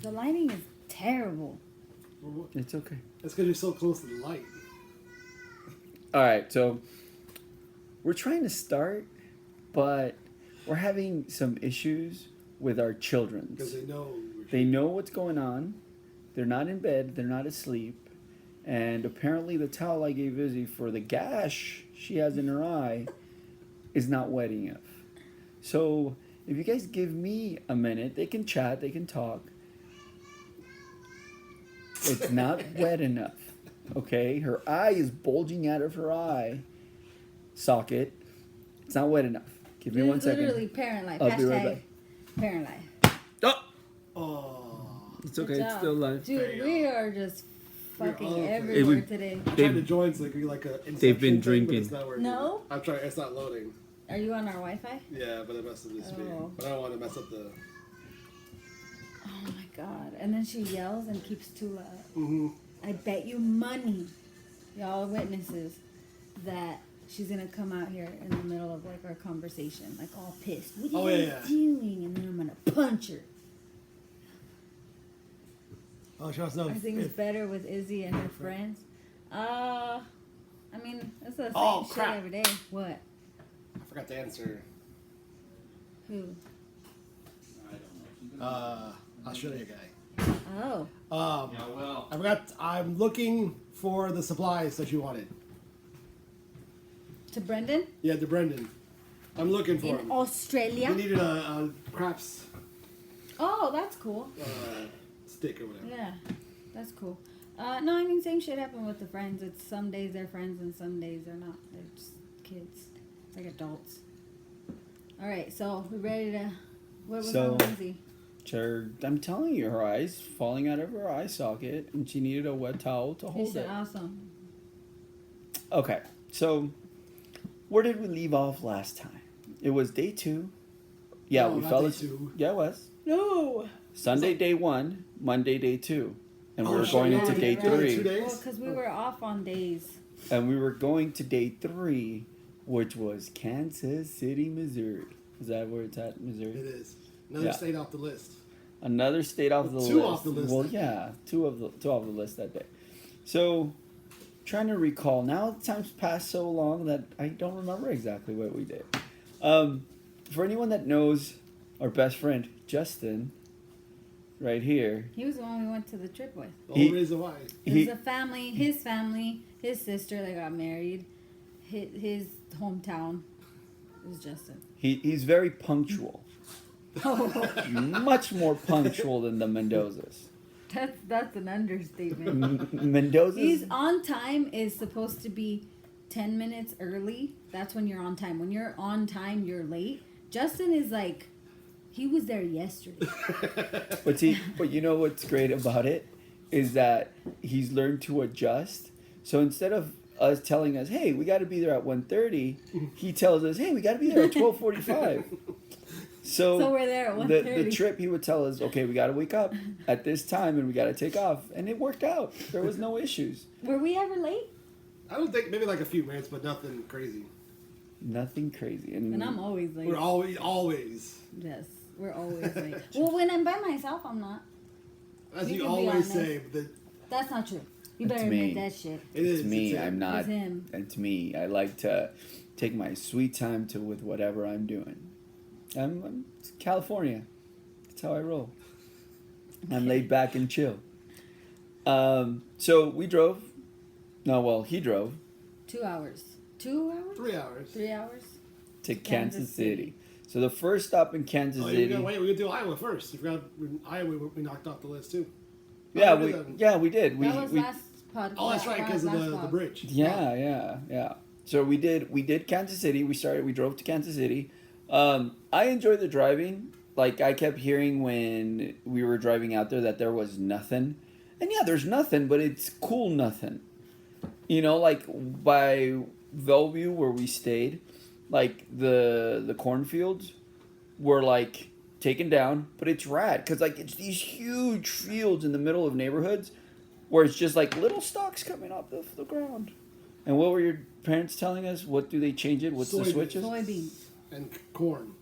The lighting is terrible. It's okay. That's because you're so close to the light. All right, so we're trying to start, but we're having some issues with our children. Because they know. They know what's going on. They're not in bed. They're not asleep. And apparently the towel I gave Izzy for the gash she has in her eye is not wet enough. So if you guys give me a minute, they can chat, they can talk. It's not wet enough. Okay? Her eye is bulging out of her eye socket. It's not wet enough. Give me 1 second. Literally parent life. I'll be right back. Parent life. Oh! It's okay, it's job. still live. Dude, we are just fucking all everywhere today. I'm trying to join so like a They've been Inception thing, but drinking. it's not working. No? I'm trying. It's not loading. Are you on our Wi-Fi? Yeah, but it messed up this speed. Oh. But I don't want to mess up the. Oh my god. And then she yells and keeps too loud. Mm-hmm. I bet you money, y'all witnesses, that she's gonna come out here in the middle of like our conversation, like all pissed. What are you doing? And then I'm gonna punch her. Oh, she wants to know. I think it's better with Izzy and her friends. I mean, it's the same shit crap. every day. What? I forgot to answer. Who? Australia guy. Oh. Yeah, well. I forgot. I'm looking for the supplies that you wanted. To Brendan? Yeah, to Brendan. I'm looking for In him. Australia? We needed a craps Oh, that's cool. stick or whatever. Yeah, that's cool. No, I mean, same shit happened with the friends. It's some days they're friends and some days they're not. They're just kids. It's like adults. All right, so we ready to... What was So- on Lindsay? I'm telling you, her eye's falling out of her eye socket, and she needed a wet towel to You hold said it. awesome. Okay, so where did we leave off last time? It was day 2. Yeah, No, we not fell day asleep. 2. Yeah, it was. No! Sunday day 1, Monday day 2, and we Oh, were shit, going yeah, into yeah, day right. 3. 2 days? Well, because we were off on days. And we were going to day 3, which was Kansas City, Missouri. Is that where it's at, Missouri? It is. Another Yeah. state off the list. Another state off the list. 2 off the list Well, that day. yeah, two off the list that day. So, trying to recall. Now, time's passed so long that I don't remember exactly what we did. For anyone that knows our best friend Justin, right here. He was the one we went to the trip with. The whole reason why. It was a family, his sister that got married, his hometown was Justin. He's very punctual. Much more punctual than the Mendozas. That's an understatement. Mendoza's. He's on time is supposed to be 10 minutes early. That's when you're on time. When you're on time, you're late. Justin is like, he was there yesterday. But you know what's great about it is that he's learned to adjust. So instead of us telling us, hey, we got to be there at 1:30, he tells us, hey, we got to be there at 12:45. So we're there at 1:30. the trip, he would tell us, okay, we got to wake up at this time and we got to take off. And it worked out. There was no issues. Were we ever late? I don't think, maybe like a few minutes, but nothing crazy. Nothing crazy. And I'm always late. We're always. Yes, we're always late. Well, when I'm by myself, I'm not. As You you can be always honest. say, but That's not true. You That's better me. admit that shit. it is. It's me. It's him. I'm not. It's him. It's me. I like to take my sweet time with whatever I'm doing. It's California. That's how I roll. I'm laid back and chill. So we drove. No, well, he drove 2 hours. 2 hours? 3 hours. 3 hours? to Kansas City. So the first stop in Kansas Oh, City. we're gonna do Iowa first. You forgot Iowa. We knocked off the list too. Yeah, Oh, we did. That was last podcast. Oh, that's right, because of the bridge. Yeah. So we did Kansas City. We drove to Kansas City. I enjoyed the driving. Like, I kept hearing when we were driving out there that there was nothing. And yeah, there's nothing, but it's cool nothing. You know, like by Bellevue where we stayed, like the cornfields were like taken down, but it's rad because like it's these huge fields in the middle of neighborhoods where it's just like little stalks coming off the ground. And what were your parents telling us? What do they change it? What's the Soybeans. switches? Soybeans. And corn.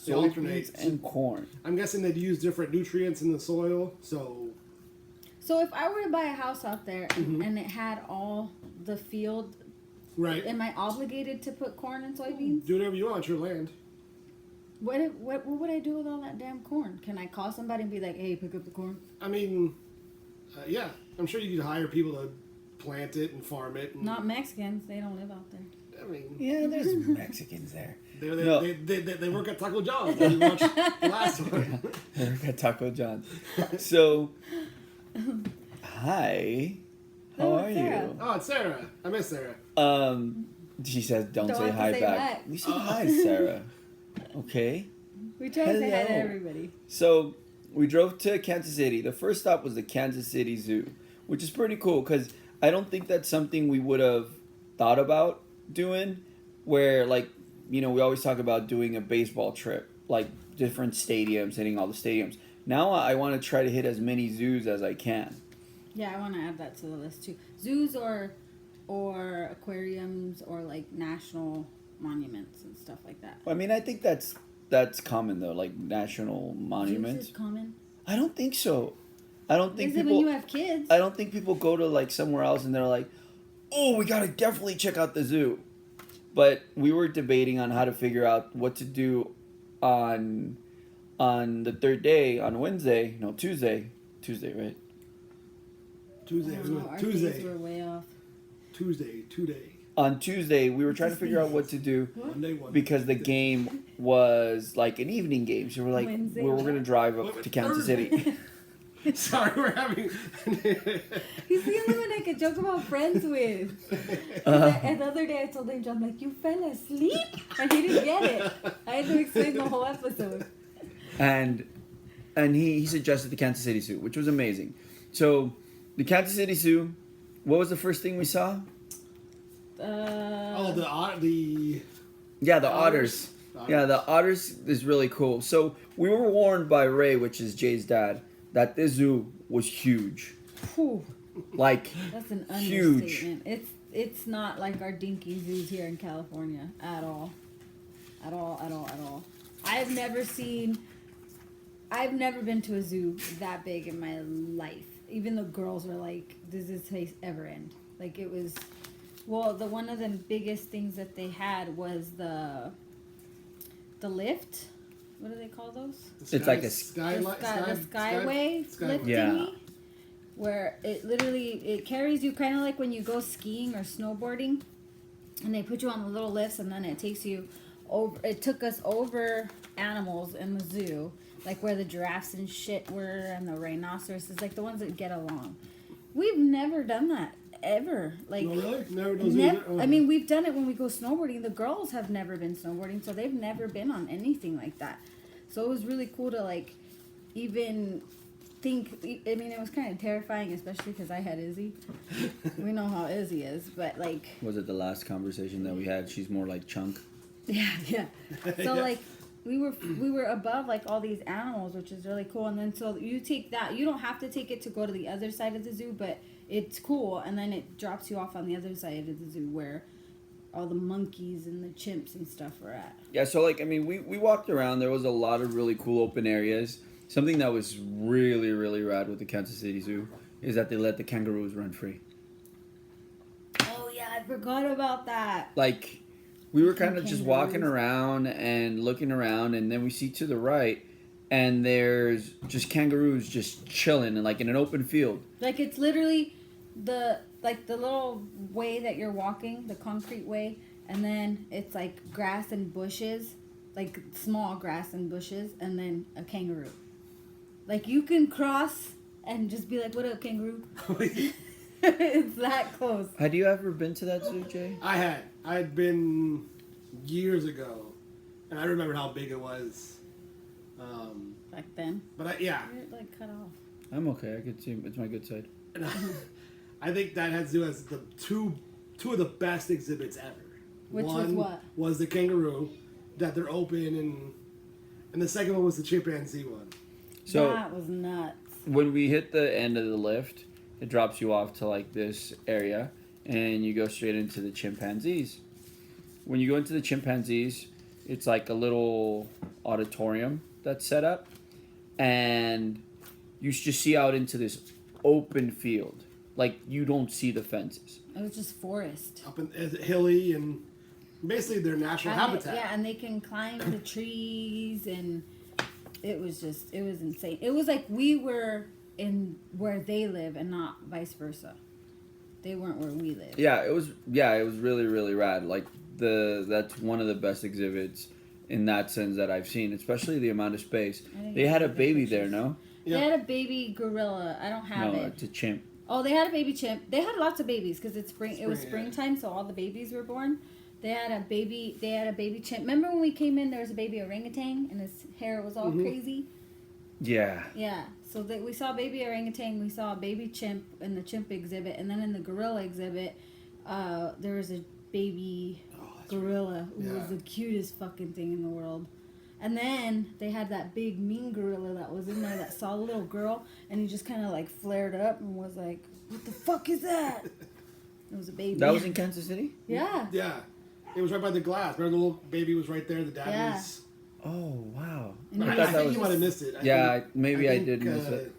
They soybeans alternate. and corn. I'm guessing they'd use different nutrients in the soil, so So if I were to buy a house out there Mm-hmm. and it had all the field, right. am I obligated to put corn and soybeans? Do whatever you want. It's your land. What would I do with all that damn corn? Can I call somebody and be like, hey, pick up the corn? I mean, yeah, I'm sure you could hire people to plant it and farm it. And, Not Mexicans. They don't live out there. I mean, Yeah, there's Mexicans there. they, they work at Taco John's. You watched the last one. They work at Taco John's. So, hi. How Oh, are Sarah. you? Oh, it's Sarah. I miss Sarah. She says, don't Don't say have to hi say back. back. We said hi, Sarah. Okay. We try to say hi to Hello. everybody. So we drove to Kansas City. The first stop was the Kansas City Zoo, which is pretty cool because I don't think that's something we would have thought about doing. Where, like, you know, we always talk about doing a baseball trip, like different stadiums, hitting all the stadiums. Now I want to try to hit as many zoos as I can. Yeah, I want to add that to the list too. Zoos or aquariums or like national monuments and stuff like that. I mean, I think that's common though, like national monuments. Zoos is common. I don't think so. I don't think Is it people. when you have kids? I don't think people go to like somewhere else and they're like, "Oh, we gotta definitely check out the zoo." But we were debating on how to figure out what to do on the third day on Wednesday, no Tuesday, right? Tuesday. I don't know, our Tuesday. days were way off. Tuesday. On Tuesday, we were trying to figure out what to do Monday one. because the game was like an evening game. So we're like, Wednesday we were what? going to drive up to Kansas City. Sorry, we're having. He's the only one I could joke about friends with. Uh-huh. And the other day I told him, I'm like, you fell asleep? And he didn't get it. I had to explain the whole episode. And he suggested the Kansas City Zoo, which was amazing. So the Kansas City Zoo, what was the first thing we saw? Oh, the Yeah, the Otters. otters. Yeah, the otters is really cool. So we were warned by Ray, which is Jay's dad, that this zoo was huge. Whew, Like, that's an huge. understatement. It's not like our dinky zoos here in California at all. At all. I've never been to a zoo that big in my life. Even the girls were like, does this place ever end? Like it was, well, one of the biggest things that they had was the lift. What do they call those? It's like a The Skyway Skyway. lift Yeah. thingy, where it carries you kind of like when you go skiing or snowboarding, and they put you on the little lifts, and then it takes you over. It took us over animals in the zoo, like where the giraffes and shit were, and the rhinoceroses, like the ones that get along. We've never done that ever. Like, No, really? Never does either? Oh. I mean, we've done it when we go snowboarding. The girls have never been snowboarding, so they've never been on anything like that. So it was really cool to like even think. I mean, it was kind of terrifying, especially because I had Izzy. We know how Izzy is, but like, Was it the last conversation that we had? She's more like Chunk. yeah. So like, we were above like all these animals, which is really cool. And then so you take that. You don't have to take it to go to the other side of the zoo, but it's cool. And then it drops you off on the other side of the zoo where all the monkeys and the chimps and stuff were at. Yeah, so like, I mean, we walked around. There was a lot of really cool open areas. Something that was really, really rad with the Kansas City Zoo is that they let the kangaroos run free. Oh yeah, I forgot about that. Like, we were kind of just walking Kangaroos. around and looking around, and then we see to the right, and there's just kangaroos just chilling and like in an open field. Like it's literally the little way that you're walking, the concrete way, and then it's like grass and bushes, like small grass and bushes, and then a kangaroo. Like you can cross and just be like, "What up, kangaroo?" It's that close. Had you ever been to that zoo, Jay? I'd been years ago, and I remember how big it was. Back then, But you're like cut off. I'm okay. I could see it's my good side. I think that had to do as the two of the best exhibits ever. Which was one what? was the kangaroo, that they're open, and the second one was the chimpanzee one. So That was nuts. when we hit the end of the lift, it drops you off to like this area, and you go straight into the chimpanzees. When you go into the chimpanzees, it's like a little auditorium that's set up, and you just see out into this open field. Like, you don't see the fences. It was just forest. Up in hilly and basically their natural habitat. Yeah, and they can climb the trees, and it was insane. It was like we were in where they live and not vice versa. They weren't where we live. Yeah, it was really, really rad. Like, that's one of the best exhibits in that sense that I've seen, especially the amount of space. They had a baby there, no? Yeah. They had a baby gorilla. I don't have No, it. it's a chimp. Oh, they had a baby chimp. They had lots of babies because it's spring. It was Spring, springtime, so all the babies were born. They had a baby. They had a baby chimp. Remember when we came in? There was a baby orangutan, and his hair was all crazy. Yeah. Yeah. So we saw a baby orangutan. We saw a baby chimp in the chimp exhibit, and then in the gorilla exhibit, there was a baby gorilla who was the cutest fucking thing in the world. And then they had that big mean gorilla that was in there that saw a little girl, and he just kind of like flared up and was like, "What the fuck is that?" It was a baby. That was in Kansas City? Yeah. Yeah. It was right by the glass. Remember the little baby was right there. The dad was. Oh, wow. And I think you might have missed it. I did miss it.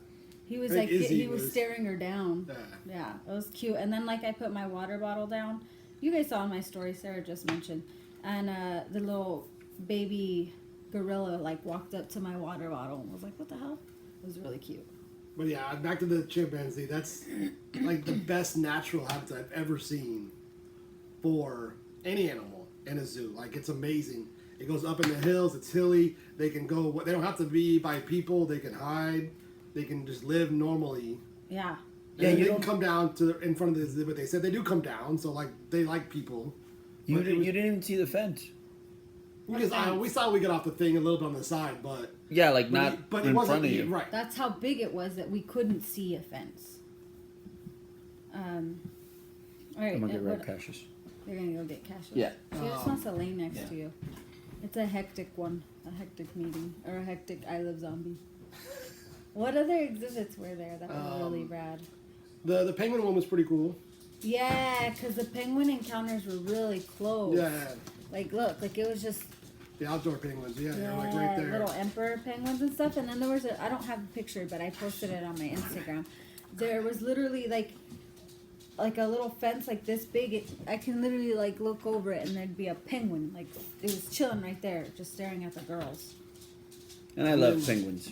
He was I like, think Izzy he was staring her down. Yeah, it was cute. And then like I put my water bottle down. You guys saw in my story, Sarah just mentioned, and the little baby gorilla like walked up to my water bottle and was like, "What the hell?" It was really cute. But yeah, back to the chimpanzee. That's like the best natural habitat I've ever seen for any animal in a zoo. Like, it's amazing. It goes up in the hills. It's hilly. They can go. They don't have to be by people. They can hide. They can just live normally. Yeah. And they can come down to in front of the exhibit. They said they do come down, so like they like people. You didn't even see the fence. We saw we got off the thing a little bit on the side, but Yeah, like not it in wasn't front of you. right. That's how big it was that we couldn't see a fence. All right. I'm gonna get what- red Cassius. You're gonna go get Cassius. Yeah. She just wants to lay next yeah. to you. It's a hectic one, a hectic meeting, or a hectic I Love Zomby. What other exhibits were there that were really rad? The penguin one was pretty cool. Yeah, because the penguin encounters were really close. Yeah, Like, look, like it was just the outdoor penguins. Yeah, they're like right there. little emperor penguins and stuff. And then there was I don't have a picture, but I posted it on my Instagram. There was literally like a little fence like this big. I can literally like look over it and there'd be a penguin. Like, it was chilling right there, just staring at the girls. And I love penguins.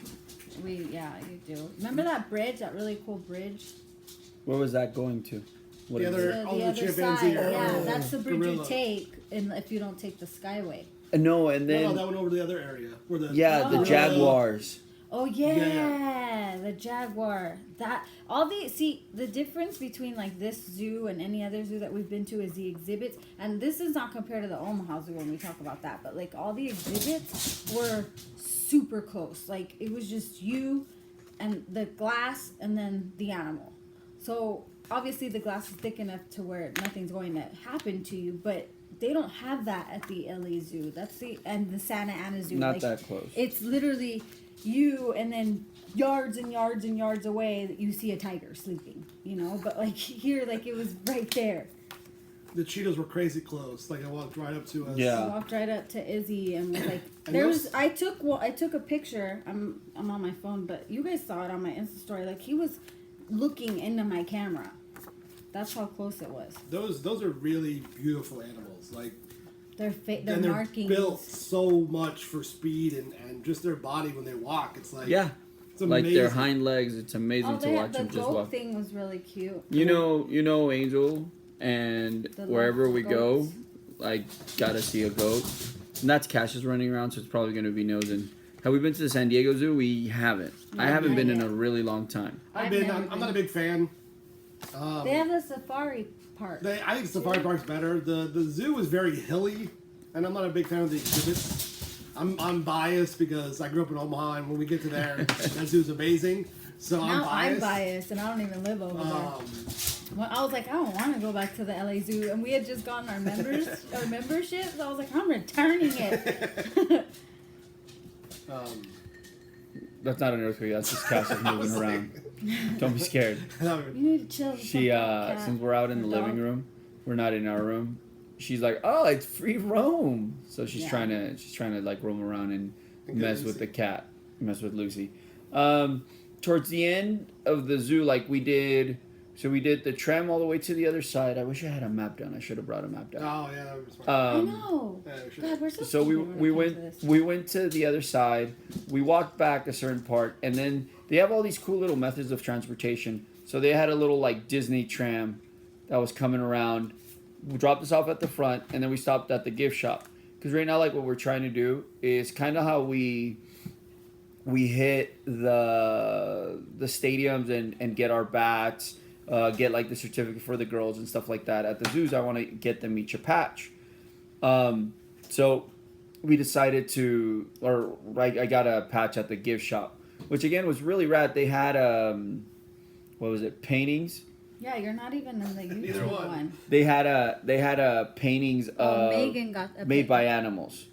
Yeah, you do. Remember that bridge, that really cool bridge? Where was that going to? What The is other- it? Oh, the other chimpanzee. side. Yeah, Oh, that's the bridge you gorilla. take if you don't take the Skyway. No, and No, then that went over to the other area where the the Oh. jaguars. Oh yeah, Yeah. the jaguar. The difference between like this zoo and any other zoo that we've been to is the exhibits, and this is not compared to the Omaha Zoo when we talk about that, but like all the exhibits were super close. Like, it was just you and the glass and then the animal. So obviously the glass is thick enough to where nothing's going to happen to you, but they don't have that at the LA Zoo. And the Santa Ana Zoo. Not like, that close. It's literally you, and then yards and yards and yards away that you see a tiger sleeping, but like here, like it was right there. The cheetahs were crazy close. Like, I walked right up to us. Yeah. I walked right up to Izzy and was like, And I took a picture. I'm on my phone, but you guys saw it on my Insta story. Like, he was looking into my camera. That's how close it was. Those are really beautiful animals. Like, Their and they're markings. built so much for speed and just their body when they walk. It's like it's like amazing. their hind legs. It's amazing to watch the them just goat walk. thing was really cute. You know, Angel, and The wherever we goats. go, I gotta see a goat. And that's Cassius running around, so it's probably gonna be nosing. Have we been to the San Diego Zoo? We haven't. I haven't not been in yet. a really long time. I'm not a big fan. They have a safari park. I think Safari Park's better. The zoo is very hilly, and I'm not a big fan of the exhibits. I'm biased because I grew up in Omaha, and when we get to there, that zoo's amazing. So Now I'm biased. I'm biased, and I don't even live over there. Well, I was like, I don't want to go back to the LA Zoo, and we had just gotten our membership. So I was like, I'm returning it. That's not an earthquake. That's just Cassius moving around. Don't be scared. You need to chill. She since we're out in the living room, we're not in our room. She's like, oh, it's free roam. So she's trying to like roam around and mess with the cat, mess with Lucy. Towards the end of the zoo, like we did the tram all the way to the other side. I wish I had a map down. I should have brought a map down. Oh yeah, that was smart. I know. Yeah, we should. God, we're so So stupid we when it comes to this. went to the other side. We walked back a certain part, and then they have all these cool little methods of transportation. So they had a little like Disney tram that was coming around. We dropped us off at the front, and then we stopped at the gift shop. Because right now, like what we're trying to do is kind of how we hit the stadiums and get our bats, get like the certificate for the girls and stuff like that. At the zoos, I want to get them each a patch. So we decided I got a patch at the gift shop, which again was really rad. They had what was it, paintings? Yeah, you're not even in the Neither YouTube one. one. They had paintings Megan got a made by animals.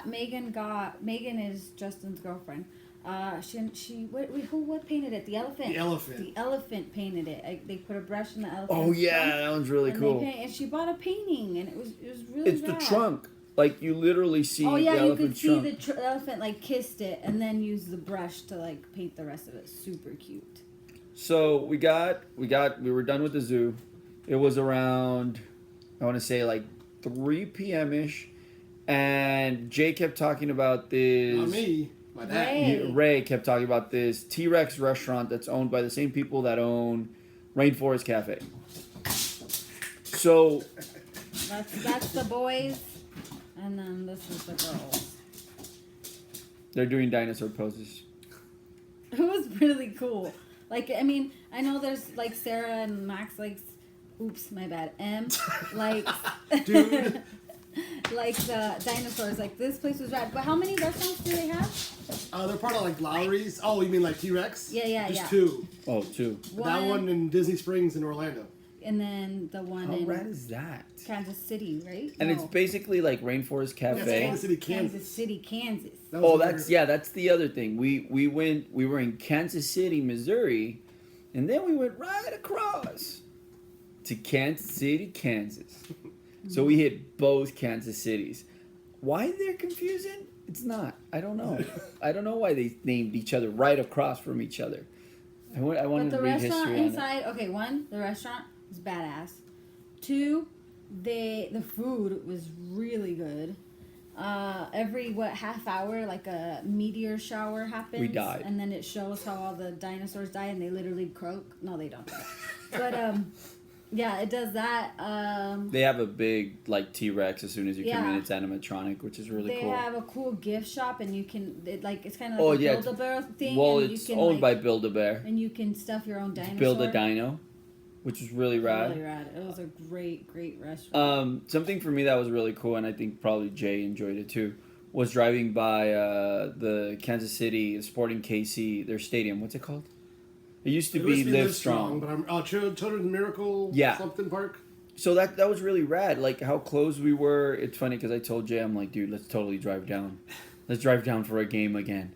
Megan is Justin's girlfriend. What painted it? The elephant. The elephant. The elephant painted it. They put a brush in the elephant. Oh yeah, that one's really cool. And she bought a painting, and it was really. It's rad. the trunk. Like you literally see. Oh yeah, the you could elephant's see trunk. the elephant like kissed it, and then use the brush to like paint the rest of it. Super cute. So we were done with the zoo. It was around, I want to say like 3 p.m. ish, and Jay kept talking about this. Not me. My dad. Ray kept talking about this T-Rex restaurant that's owned by the same people that own Rainforest Cafe. So That's the boys, and then this is the girls. they're doing dinosaur poses. It was really cool. Like, I mean, I know there's like Sarah and Max likes, oops, my bad, like, Dude. like the dinosaurs. Like this place was rad. But how many restaurants do they have? They're part of like Lowry's. Oh, you mean like T-Rex? Yeah. Just two. Oh, two. That one in Disney Springs in Orlando. And then the one How in rad is that? Kansas City, right? And No. it's basically like Rainforest Yeah, Cafe. it's Kansas City, Kansas. Kansas City, Kansas. That was Oh, weird. that's the other thing. We were in Kansas City, Missouri, and then we went right across to Kansas City, Kansas. So we hit both Kansas Cities. Why they're confusing? It's not. I don't know. I don't know why they named each other right across from each other. I wanted But the to read restaurant history on it. inside, okay, one, the restaurant was badass. Two, the food was really good. Every half hour, like a meteor shower happens. We died. And then it shows how all the dinosaurs die, and they literally croak. No, they don't. But yeah, it does that. They have a big like T-Rex as soon as you come in. Yeah. It's animatronic, which is really They cool. have a cool gift shop, and you can it's kind of Oh, like yeah, a Build-A-Bear thing. Well, and it's you can, owned by like, Build-A-Bear. and you can stuff your own dinosaur. Build a Dino, which is really rad. Really rad. It was a great restaurant. Something for me that was really cool, and I think probably Jay enjoyed it too, was driving by the Kansas City Sporting KC, their stadium. What's it called? It used to be Live Strong. But I'm Children's Miracle something park. So that was really rad. Like how close we were. It's funny because I told Jay, I'm like, dude, let's totally drive down. Let's drive down for a game again.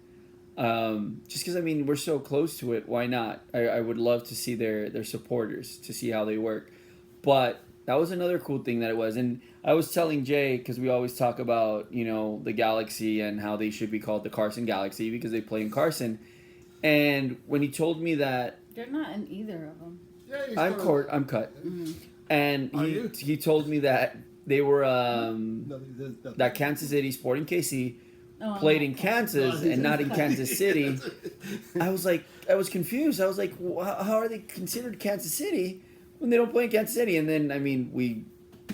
Just because I mean we're so close to it. Why not? I would love to see their supporters, to see how they work. But that was another cool thing that it was. And I was telling Jay, because we always talk about the Galaxy and how they should be called the Carson Galaxy because they play in Carson. And when he told me that They're not in either of them. Yeah, I'm cut. And Are you? he told me that they were No, that Kansas City Sporting KC Oh, played I'm in not- Kansas and not in Kansas City. I was confused. I was like, how are they considered Kansas City when they don't play in Kansas City? And then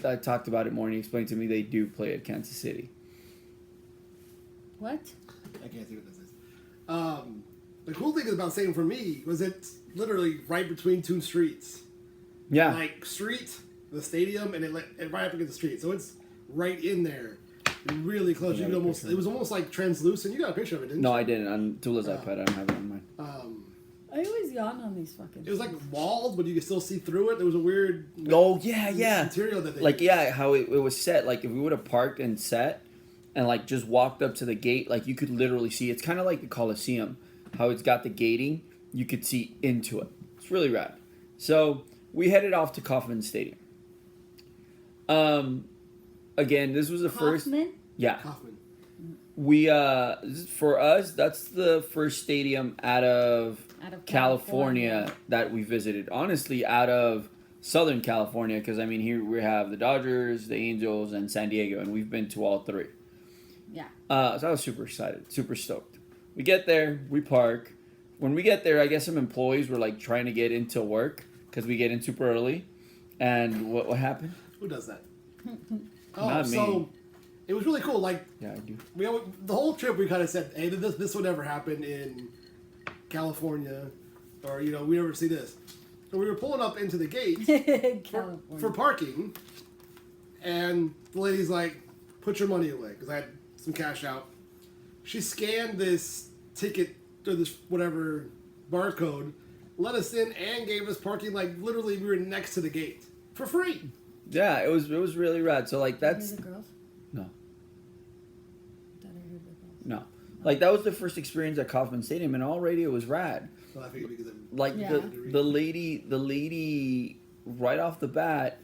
I talked about it more, and he explained to me they do play at Kansas City. What? I can't see what this is. The cool thing about staying for me was it's literally right between two streets. Yeah. Like street, the stadium, and it right up against the street. So it's right in there, really close. I You got could a almost. picture. It was almost like translucent. You got a picture of it, didn't No, you? I didn't. On Tula's iPad, I don't have it on mine. I always yawn on these fucking. It was like walled, but you could still see through it. There was a weird Oh yeah. material that they Like used. how it was set. Like if we would have parked and set, and like just walked up to the gate, like you could literally see. It's kind of like the Coliseum, how it's got the gating. You could see into it. It's really rad. So we headed off to Kauffman Stadium. Again, this was the first. Kaufman? Yeah. Kaufman. We for us, that's the first stadium out of California that we visited. Honestly, out of Southern California, because I mean, here we have the Dodgers, the Angels, and San Diego, and we've been to all three. Yeah. So I was super excited, super stoked. We get there, we park. When we get there, I guess some employees were like trying to get into work because we get in super early. And what happened? Who does that? Not me. It was really cool. Like, Yeah, I do. The whole trip we kind of said, hey, this would never happen in California, or we never see this. So we were pulling up into the gate for parking, and the lady's like, "Put your money away," because I had some cash out. She scanned this ticket or this whatever barcode, let us in, and gave us parking. Like literally, we were next to the gate for free. Yeah, it was really rad. So like that's The girls? no. Thought I heard the girls. No. Like that was the first experience at Kauffman Stadium, and already it was rad. Well, I figured because Like Yeah. the lady right off the bat,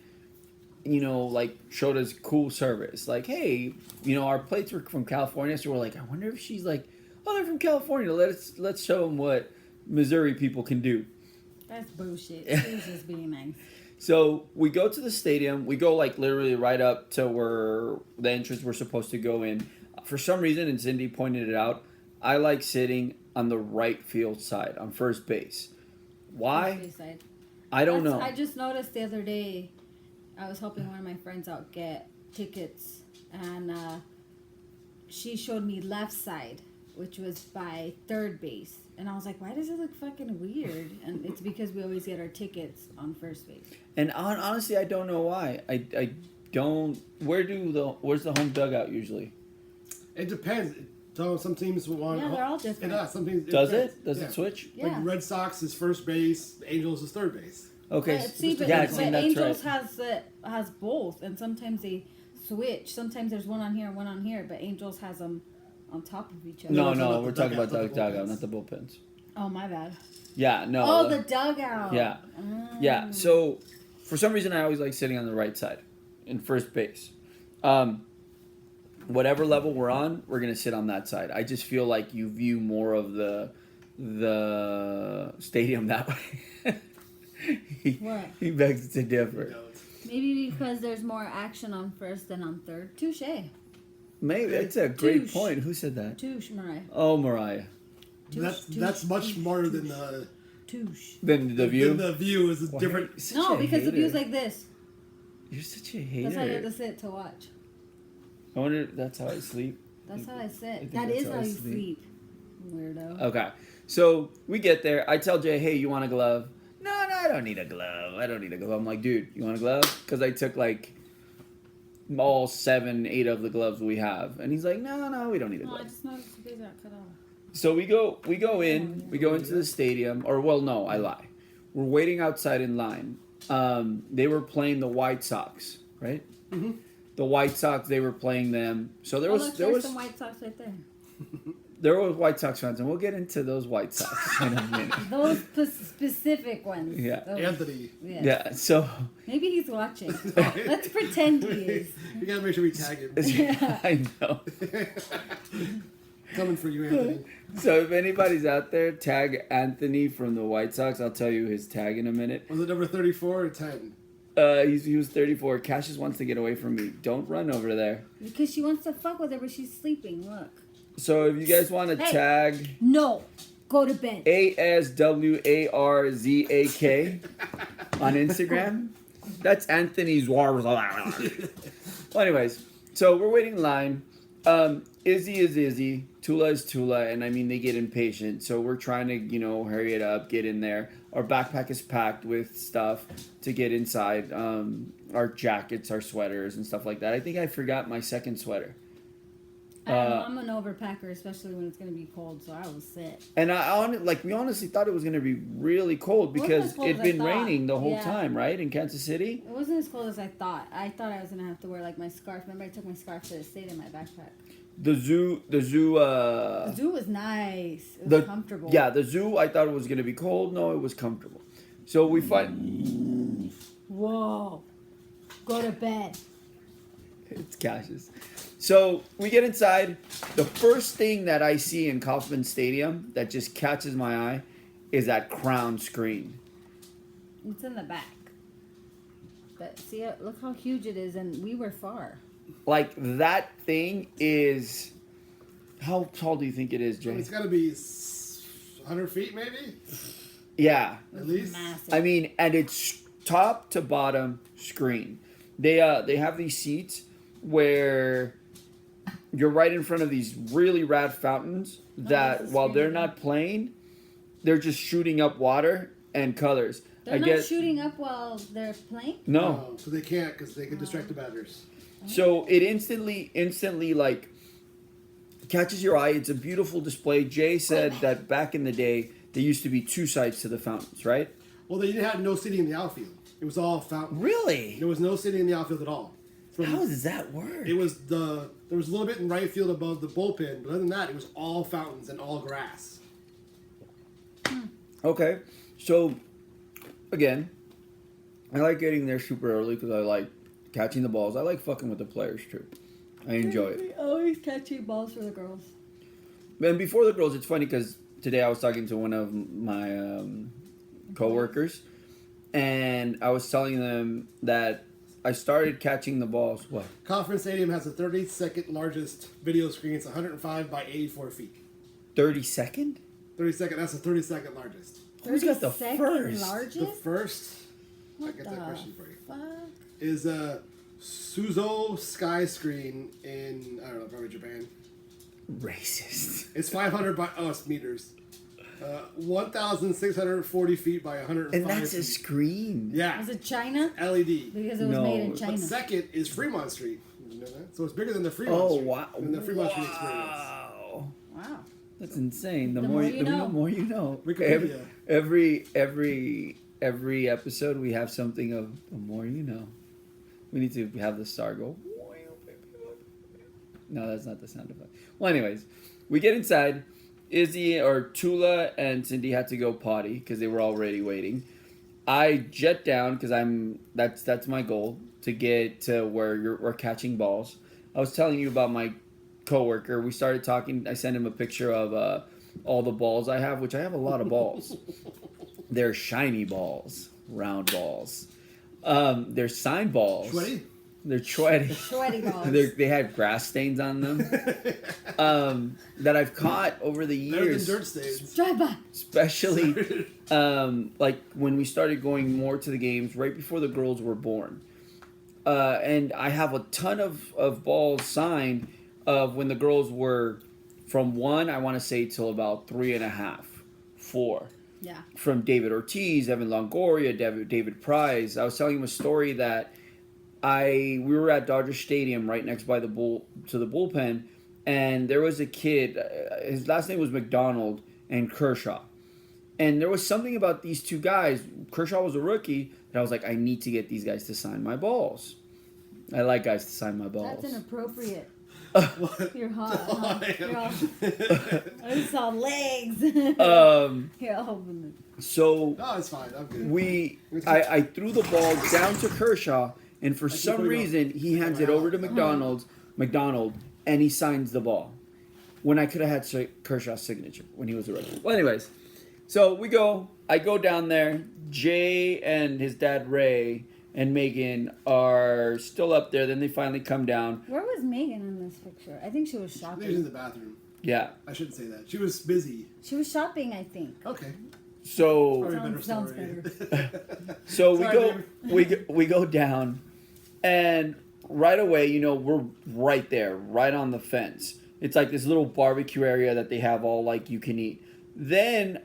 like showed us cool service. Like, hey, our plates were from California, so we're like, I wonder if she's like, oh, they're from California. Let's show them what Missouri people can do. That's bullshit. She was just being nice. So we go to the stadium. We go like literally right up to where the entrance we're supposed to go in. For some reason, and Cindy pointed it out, I like sitting on the right field side, on first base. Why? First base side. I don't know. I just noticed the other day, I was helping one of my friends out get tickets, and she showed me left side, which was by third base. And I was like, why does it look fucking weird? And it's because we always get our tickets on first base. And honestly, I don't know why. I don't. Where's the home dugout usually? it depends. So some teams want. Yeah, they're all different. It does. Some teams Does depends. it? Does it switch? Yeah. Like Red Sox is first base, the Angels is third base. Okay. See, but, yeah, but see, that's Angels right. has both, and sometimes they switch. Sometimes there's one on here and one on here, but Angels has them on top of each other. No, we're the talking about dugout, the not the dugout, bullpens. not the bullpens. Oh, my bad. Yeah, no. Oh, the dugout. Yeah. Yeah, so for some reason I always like sitting on the right side in first base. Whatever level we're on, we're going to sit on that side. I just feel like you view more of the stadium that way. What? He begs to differ. Maybe because there's more action on first than on third. Touche. Maybe that's a great Touche. point. Who said that? Touche, Mariah. Oh, Mariah. That's much smarter than the Touche. Then the view. Than the view is Why are different. you such No, a because the view's hater? like this. You're such a hater. That's how you have to sit to watch. I wonder if that's how I sleep. That's how I sit. think That that's is how how I you sleep. sleep. Weirdo. Okay, so we get there. I tell Jay, hey, you want a glove? No, I don't need a glove. I don't need a glove. I'm like, dude, you want a glove? Because I took like all 7, 8 of the gloves we have, and he's like, no, we don't need a No, I glove. just noticed they got cut off. So we go in. We go into the stadium, or well, no, I lie. We're waiting outside in line. They were playing the White Sox, right? Mm-hmm. The White Sox, they were playing them. So there was some White Sox right there. there were White Sox fans, and we'll get into those White Sox in a minute. Those specific ones. Yeah. Those, Anthony. yes. Yeah, so Maybe he's watching. Let's pretend he is. You gotta make sure we tag him. I know. Coming for you, Anthony. So if anybody's out there, tag Anthony from the White Sox. I'll tell you his tag in a minute. Was it number 34 or 10? He was 34. Cassius wants to get away from me. Don't run over there. Because she wants to fuck with her, but she's sleeping. Look. So if you guys want to Hey. tag No. Go to bed. ASWARZAK on Instagram, that's Anthony's. Well, anyways, so we're waiting in line. Izzy is Izzy. Tula is Tula, and I mean they get impatient, so we're trying to hurry it up, get in there. Our backpack is packed with stuff to get inside. Our jackets, our sweaters, and stuff like that. I think I forgot my second sweater. I don't know. I'm an overpacker, especially when it's going to be cold, so I was sick. And we honestly thought it was gonna be really cold It wasn't because as cold it'd as I been thought. raining the whole Yeah. time, right, in Kansas City. It wasn't as cold as I thought. I thought I was going to have to wear, like, my scarf. Remember, I took my scarf to the state in my backpack. The zoo. The zoo was nice. It was comfortable. Yeah, the zoo. I thought it was gonna be cold. No, it was comfortable. So we find Whoa. Go to bed. it's Cassius. So we get inside. The first thing that I see in Kauffman Stadium that just catches my eye is that crown screen. It's in the back. But see, look how huge it is, and we were far. Like, that thing is... How tall do you think it is, Jay? It's got to be 100 feet, maybe? Yeah. At least? Massive. I mean, and it's top to bottom screen. They have these seats where you're right in front of these really rad fountains that that's a while they're screen. not playing, they're just shooting up water and colors. They're not shooting up while they're playing? No. So they can't because they could distract the batters. So it instantly like catches your eye. It's a beautiful display. Jay said that back in the day there used to be two sides to the fountains, right? Well, they didn't have no seating in the outfield. It was all fountain. Really? There was no seating in the outfield at all. How does that work? There was a little bit in right field above the bullpen, but other than that, it was all fountains and all grass. Okay, so again, I like getting there super early because I like catching the balls. I like fucking with the players too. I enjoy it. We always catching balls for the girls. And before the girls, it's funny because today I was talking to one of my coworkers, and I was telling them that I started catching the balls. What? Conference Stadium has the 32nd largest video screen. It's 105 by 84 feet. 32nd? 32nd. That's the 32nd largest. Who's got the 32nd first? largest? The first. I What get the that question for you. fuck? Is a Suzhou Sky Screen in probably Japan. Racist. It's 500 by meters. 1,640 feet by 105 And that's feet. a screen. Yeah. Was it China? LED. Because it was No. made in But China. second is Fremont Street. Did you know that? So it's bigger than the Fremont Oh Street. wow! Than the Fremont Street experience. Wow. Wow. That's insane. The The more more you you know. know. The more you know. Wikipedia. Every episode we have something of the more you know. We need to have the star go. No, that's not the sound effect. Well, anyways, we get inside. Izzy or Tula and Cindy had to go potty because they were already waiting. I jet down because that's my goal to get to where we're catching balls. I was telling you about my coworker. We started talking. I sent him a picture of all the balls I have, which I have a lot of balls. They're shiny balls, round balls. They're sign balls. Sweaty? They're sweaty. Sweaty balls. They had grass stains on them that I've caught over the Better than years. dirt stains. Drive by. Especially like when we started going more to the games right before the girls were born. And I have a ton of balls signed of when the girls were from 1, I want to say, till about 3.5, 4. Yeah. From David Ortiz, Evan Longoria, David Price. I was telling him a story that we were at Dodger Stadium right next by the bullpen, and there was a kid. His last name was McDonald and Kershaw, and there was something about these two guys. Kershaw was a rookie, and I was like, I need to get these guys to sign my balls. I like guys to sign my balls. That's inappropriate. What? You're hot. Oh, Huh? I am. You're all, I saw legs. Here, I'll open So No, it's fine. I'm good. I threw the ball down to Kershaw, and for keep some putting it reason he hands it over to McDonald, and he signs the ball. When I could have had Kershaw's signature when he was a rookie. Well, anyways, so I go down there. Jay and his dad Ray and Megan are still up there. Then they finally come down. Where was Megan in this picture? I think she was I think she was in shopping. the bathroom. Yeah. I shouldn't say that. She was busy. She was shopping, I think. Okay. So Probably a better Sounds story. So Sorry, we go down, and right away, we're right there, right on the fence. It's like this little barbecue area that they have all like you can eat. Then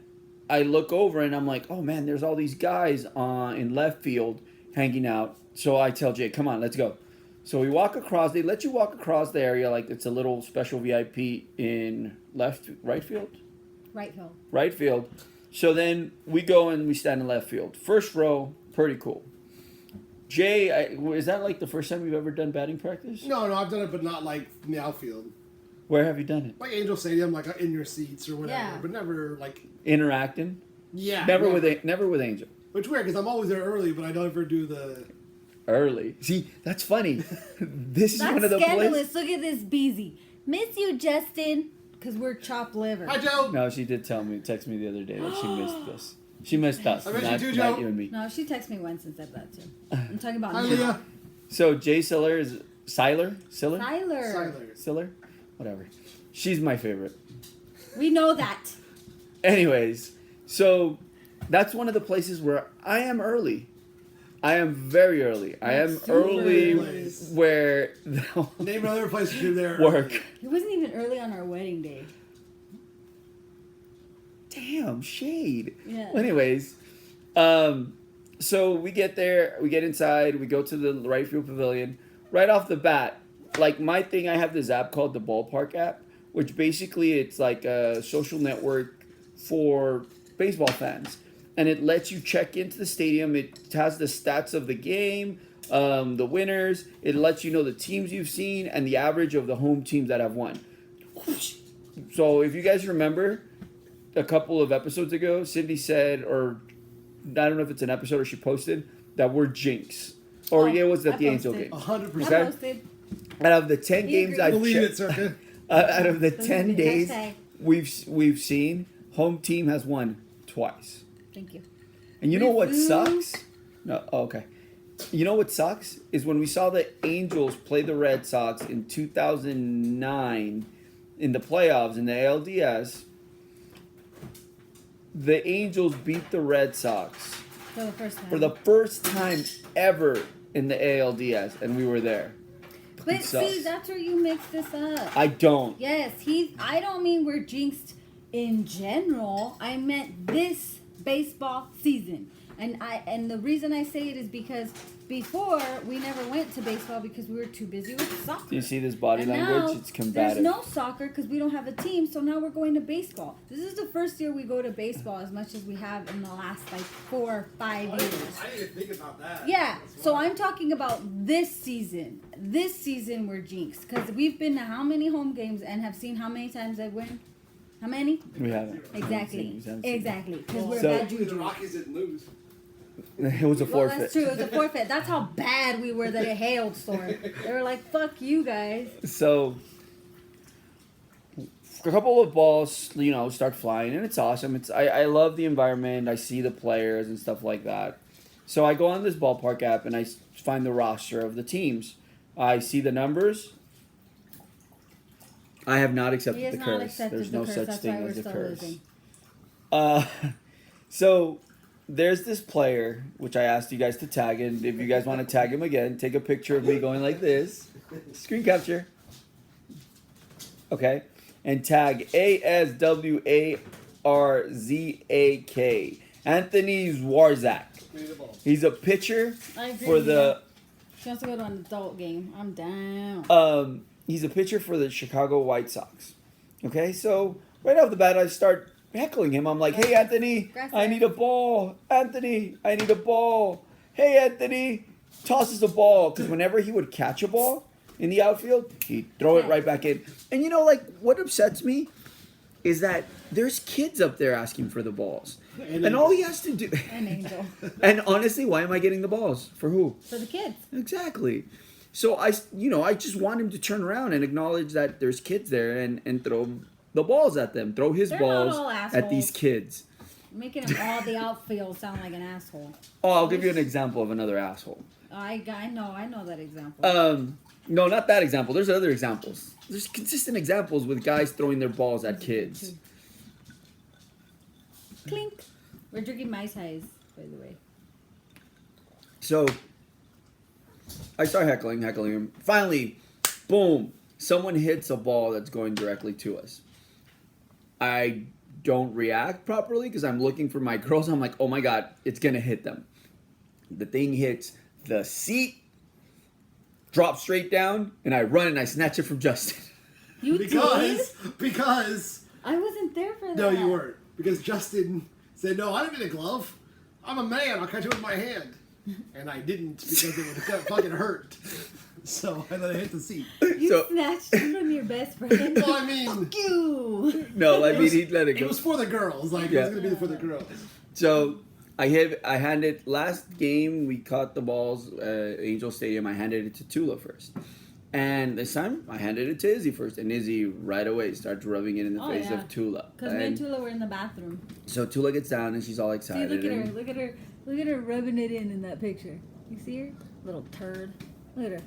I look over and I'm like, oh man, there's all these guys in left field hanging out. So I tell Jay, come on, let's go. So we walk across. They let you walk across the area like it's a little special VIP in right field. Right field. So then we go and we stand in left field. First row, pretty cool. Jay, is that like the first time you've ever done batting practice? No, I've done it, but not like in the outfield. Where have you done it? Like Angel Stadium, like in your seats or whatever, Yeah. but never like Interacting? yeah. Never with Angel. Which weird because I'm always there early, but I don't ever do the early. See, that's funny. This is That's one of the scandalous. places. Look at this Beezy. Miss you, Justin. Because we're chopped liver. Hi, Joe. No, she did text me the other day that she missed us. She missed us. I miss not, you too, not Joe. you and me. No, she texted me once and said that too. I'm talking about Hi, now. Leah. So Jay Siller is Siller? Tyler. Siller? Whatever. She's my favorite. We know that. Anyways, so that's one of the places where I am early. I am very early. I am Super early early. where Name another place you're there. work. It wasn't even early on our wedding day. Damn, shade. Yeah. Well, anyways, so we get there, we get inside, we go to the right field pavilion. Right off the bat, like my thing, I have this app called the Ballpark app, which basically it's like a social network for baseball fans. And it lets you check into the stadium. It has the stats of the game, the winners. It lets you know the teams you've seen and the average of the home teams that have won. So if you guys remember, a couple of episodes ago, Cindy said, or I don't know if it's an episode or she posted, that we're jinx. Or Oh, yeah, it was at I the Angel posted. game. 100%. Okay. I posted. Out of the 10 He games agreed. I've Believe checked, it, Circa. out of the Believe 10 it. days Hashtag. we've seen, home team has won twice. Thank you. And you know what Woo-hoo. sucks? No, okay. You know what sucks is when we saw the Angels play the Red Sox in 2009 in the playoffs in the ALDS. The Angels beat the Red Sox For the first time. for the first time ever in the ALDS, and we were there. But It sucks. see, that's where you mix this up. I don't. Yes, I don't mean we're jinxed in general. I meant this baseball season. And the reason I say it is because before we never went to baseball because we were too busy with soccer. Do you see this body And language? now, It's combative. There's no soccer because we don't have a team, so now we're going to baseball. This is the first year we go to baseball as much as we have in the last like 4 or 5 years. I didn't even think about that. Yeah, That's so why. I'm talking about this season. This season we're jinxed because we've been to how many home games and have seen how many times they win? How many? We haven't. Exactly. We haven't seen Exactly. Because we're So- bad The juju. Rockies didn't lose. it. It was a Well, forfeit. that's true. It was a forfeit. That's how bad we were that it hailed storm. They were like, "Fuck you guys." So a couple of balls, start flying, and it's awesome. I love the environment. I see the players and stuff like that. So I go on this ballpark app and I find the roster of the teams. I see the numbers. I have not He accepted has the not curse. accepted There's the no curse. such That's thing why we're as a still curse. losing. So there's this player which I asked you guys to tag, and if you guys want to tag him again, take a picture of me going like this, screen capture. Okay, and tag ASWARZAK, Anthony Zwarzak. He's a pitcher I agree for with the. She wants to go to an adult game. I'm down. He's a pitcher for the Chicago White Sox. Okay, so right off the bat, I start heckling him. I'm like, "Hey, Anthony, I need a ball. Anthony, I need a ball. Hey, Anthony." Tosses the ball because whenever he would catch a ball in the outfield, he'd throw it right back in. And what upsets me is that there's kids up there asking for the balls. And all he has to do. An angel. And honestly, why am I getting the balls? For who? For the kids. Exactly. So I just want him to turn around and acknowledge that there's kids there and throw the balls at them. Throw his They're not balls all at these assholes. kids. Making them all the outfield sound like an asshole. Oh, I'll give you an example of another asshole. I know that example. No, not that example. There's other examples. There's consistent examples with guys throwing their balls at kids. Clink. We're drinking Mai Tais, by the way. So I start heckling him. Finally, boom, someone hits a ball that's going directly to us. I don't react properly because I'm looking for my girls. I'm like, oh my God, it's going to hit them. The thing hits the seat, drops straight down, and I run and I snatch it from Justin. You Because did? I wasn't there for that. no, you weren't. Because Justin said, "No, I didn't need a glove. I'm a man. I'll catch it with my hand." And I didn't because it would fucking hurt. So I let it hit the seat. You So- snatched it from your best friend. Well, I mean, Fuck you. No, I it mean, was, he'd let it it go. was for the girls. Like, it Yeah. was going to be for the girls. So I handed last game we caught the balls Angel Stadium. I handed it to Tula first, and this time I handed it to Izzy first, and Izzy right away starts rubbing it in the face of Tula. Because me and Tula were in the bathroom. So Tula gets down and she's all excited. See, look at her! Look at her! Look at her rubbing it in that picture. You see her? Little turd. Look at her.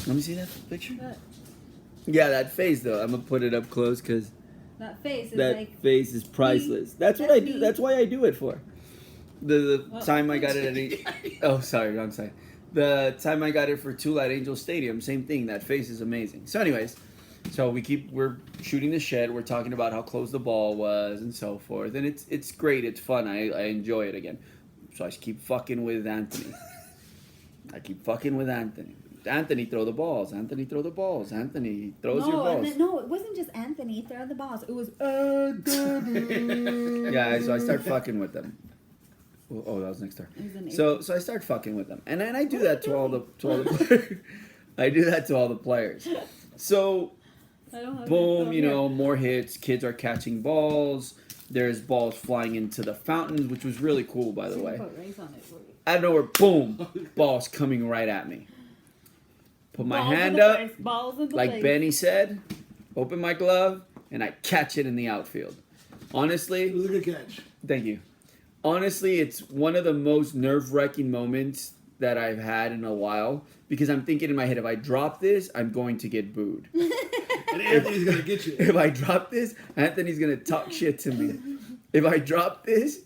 Let me see that picture. That, Yeah, that face though. I'm gonna put it up close because that face is that like. face is priceless. That's what That's I do. me. That's why I do it for. The Well, time I got it at oh sorry, wrong side. The time I got it for Tula at Angel Stadium, same thing. That face is amazing. So, anyways, we're shooting the shed. We're talking about how close the ball was and so forth, and it's great. It's fun. I enjoy it again. So I keep fucking with Anthony. Anthony, throw the balls. Anthony, throw the balls. Anthony throws your balls. No, it wasn't just Anthony throw the balls. It was Anthony. Yeah, so I start fucking with them. Oh, that was next door. So I start fucking with them, and then I do that to all the players. I do that to all the players. So, boom, more hits. Kids are catching balls. There's balls flying into the fountains, which was really cool, by the way. Out of nowhere, boom, balls coming right at me. Put my hand up, like Benny said, open my glove, and I catch it in the outfield. Honestly, It was a good catch. thank you. Honestly, it's one of the most nerve-wracking moments that I've had in a while because I'm thinking in my head, if I drop this, I'm going to get booed. And Anthony's going to get you. If I drop this, Anthony's going to talk shit to me. If I drop this,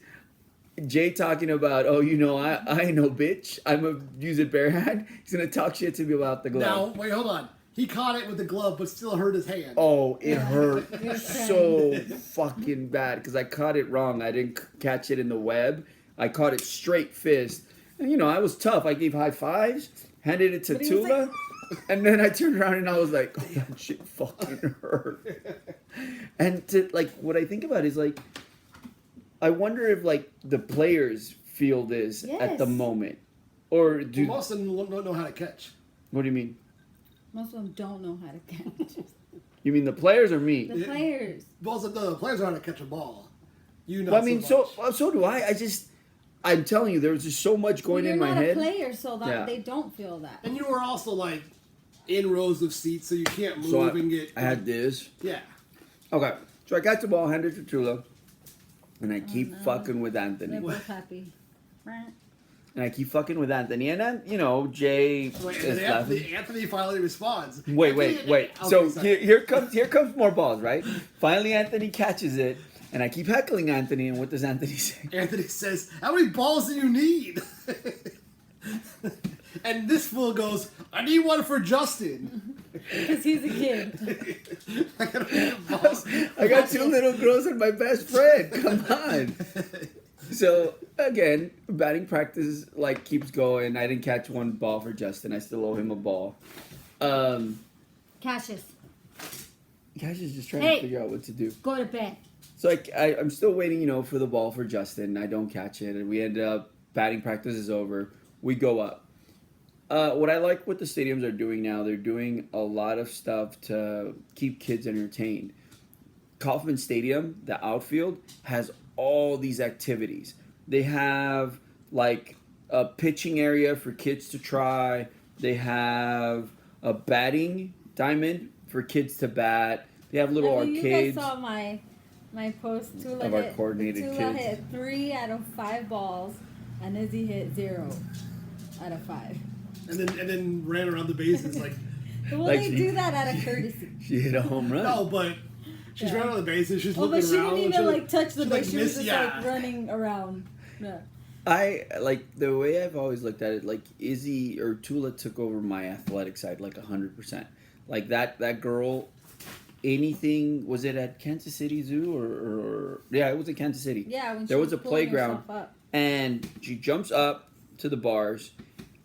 Jay talking about, I ain't no bitch. I'm going to use it bare hand. He's going to talk shit to me about the glove. Now, wait, hold on. He caught it with the glove, but still hurt his hand. Oh, it hurt You're so fucking bad because I caught it wrong. I didn't catch it in the web. I caught it straight fist. And, I was tough. I gave high fives, handed it to But he was Tula, and then I turned around and I was like, oh, that shit fucking hurt. And, what I think about is, I wonder if, the players feel this at the Yes. moment. Or do... Most of them don't know how to catch. What do you mean? Most of them don't know how to catch. You mean the players or me? The players. Most of the players know how to catch a ball. Well, I mean, so do I. I'm telling you, there's just so much going in my head. You're not a player, so that Yeah. they don't feel that. And you were also in rows of seats, so you can't move So and get. I had this. Yeah. Okay, so I got the ball, handed to Tula, and I keep fucking with Anthony. They're both happy. And I keep fucking with Anthony, and then Jay Wait, is and laughing. Anthony finally responds. Wait. Okay, So sorry. here comes more balls, right? Finally, Anthony catches it, and I keep heckling Anthony. And what does Anthony say? Anthony says, "How many balls do you need?" And this fool goes, "I need one for Justin." Because he's a kid. I got balls. I got two little girls and my best friend. Come on. So again, batting practice keeps going. I didn't catch one ball for Justin. I still owe him a ball. Cassius, Guys is just trying Hey. to figure out what to do. go to bed. So I'm still waiting, for the ball for Justin. I don't catch it, and we end up batting practice is over. We go up. What I like what the stadiums are doing now, they're doing a lot of stuff to keep kids entertained. Kauffman Stadium, the outfield, has all these activities. They have a pitching area for kids to try. They have a batting diamond for kids to bat. They have little You arcades. guys saw my post. Tula Of our coordinated Tula kids. hit 3 out of 5 balls, and Izzy hit 0 out of 5. And then ran around the bases like. Well, Like they she- do that out of courtesy. She hit a home run. No, but she's Yeah. running on the bases. She's Oh, looking but she around. didn't even touch the base. She was missed- just running around. Yeah. I the way I've always looked at it. Izzy or Tula took over my athletic side 100%. That girl. Anything was it at Kansas City Zoo or yeah, it was at Kansas City. Yeah, when There she was a pulling playground. herself up. And she jumps up to the bars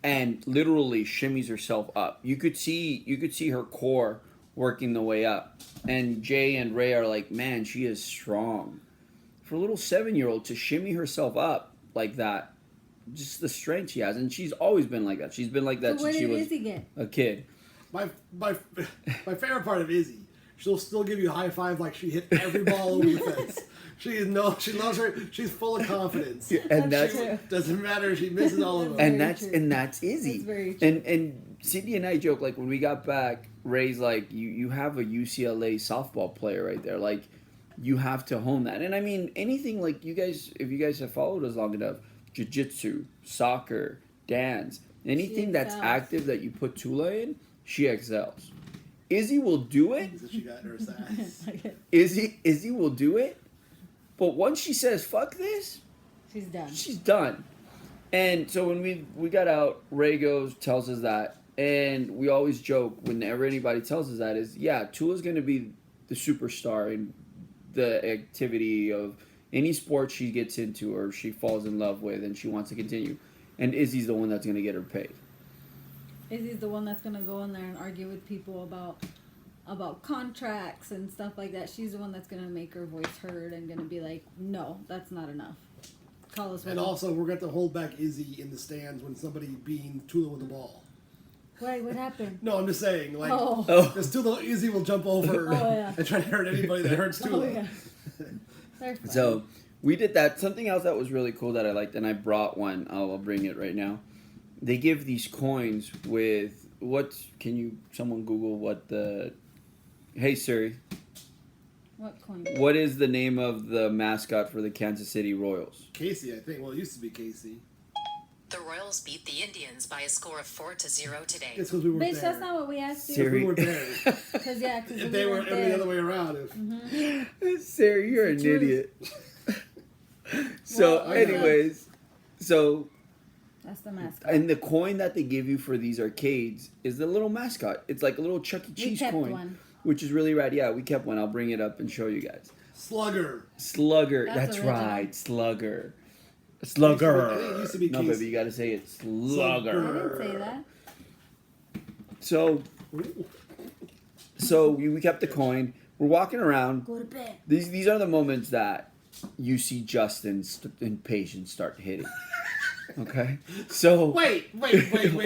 and literally shimmies herself up. You could see her core working the way up. And Jay and Ray are like, man, she is strong. For a little 7-year-old to shimmy herself up like that, just the strength she has. And she's always been like that. She's been like that So where since she did was Izzy get? a kid. My favorite part of Izzy she'll still give you a high five like she hit every ball over the fence. She loves her. She's full of confidence. Yeah, and that's doesn't matter. She misses all of them. and that's Izzy. That's very true. And Cindy and I joke, like, when we got back, Ray's like, you have a UCLA softball player right there. Like, you have to hone that. And I mean, anything, like, if you guys have followed us long enough, jiu-jitsu, soccer, dance, anything that's active that you put Tula in, she excels. Izzy will do it. So she got her sass. Izzy will do it. But once she says, fuck this, She's done. And so when we got out, Ray tells us that. And we always joke whenever anybody tells us that is, yeah, Tula's going to be the superstar in the activity of any sport she gets into or she falls in love with and she wants to continue. And Izzy's the one that's going to get her paid. Izzy's the one that's gonna go in there and argue with people about contracts and stuff like that. She's the one that's gonna make her voice heard and gonna be like, no, that's not enough. Call us. And also, we're going to hold back Izzy in the stands when somebody being Tula with the ball. Wait, what happened? No, I'm just saying, like, Oh. because Tula Izzy will jump over and try to hurt anybody that hurts Tula. Oh, yeah. They're fun. So we did that. Something else that was really cool that I liked, and I brought one. I'll bring it right now. They give these coins with someone Google what the, hey Siri, What coin? what is the name of the mascot for the Kansas City Royals? Casey, I think. Well, it used to be Casey. The Royals beat the Indians by a score of 4-0 today. It's because we weren't Bitch, there. that's not what we asked you. Siri. We weren't there. Cause If they were every other way around. Siri, you're an Truth. idiot. So, Well, anyways, so That's the mascot. and the coin that they give you for these arcades is the little mascot. It's like a little Chuck E. We Cheese kept coin, one. which is really rad. Yeah, we kept one. I'll bring it up and show you guys. Slugger. Slugger. That's That's original. right. Slugger. I think Slugger. it used to be No, Casey. baby, you gotta say it. I Slugger. didn't say that. So we kept the coin. We're walking around. Go to bed. These are the moments that you see Justin's impatience start hitting. Okay? So Wait.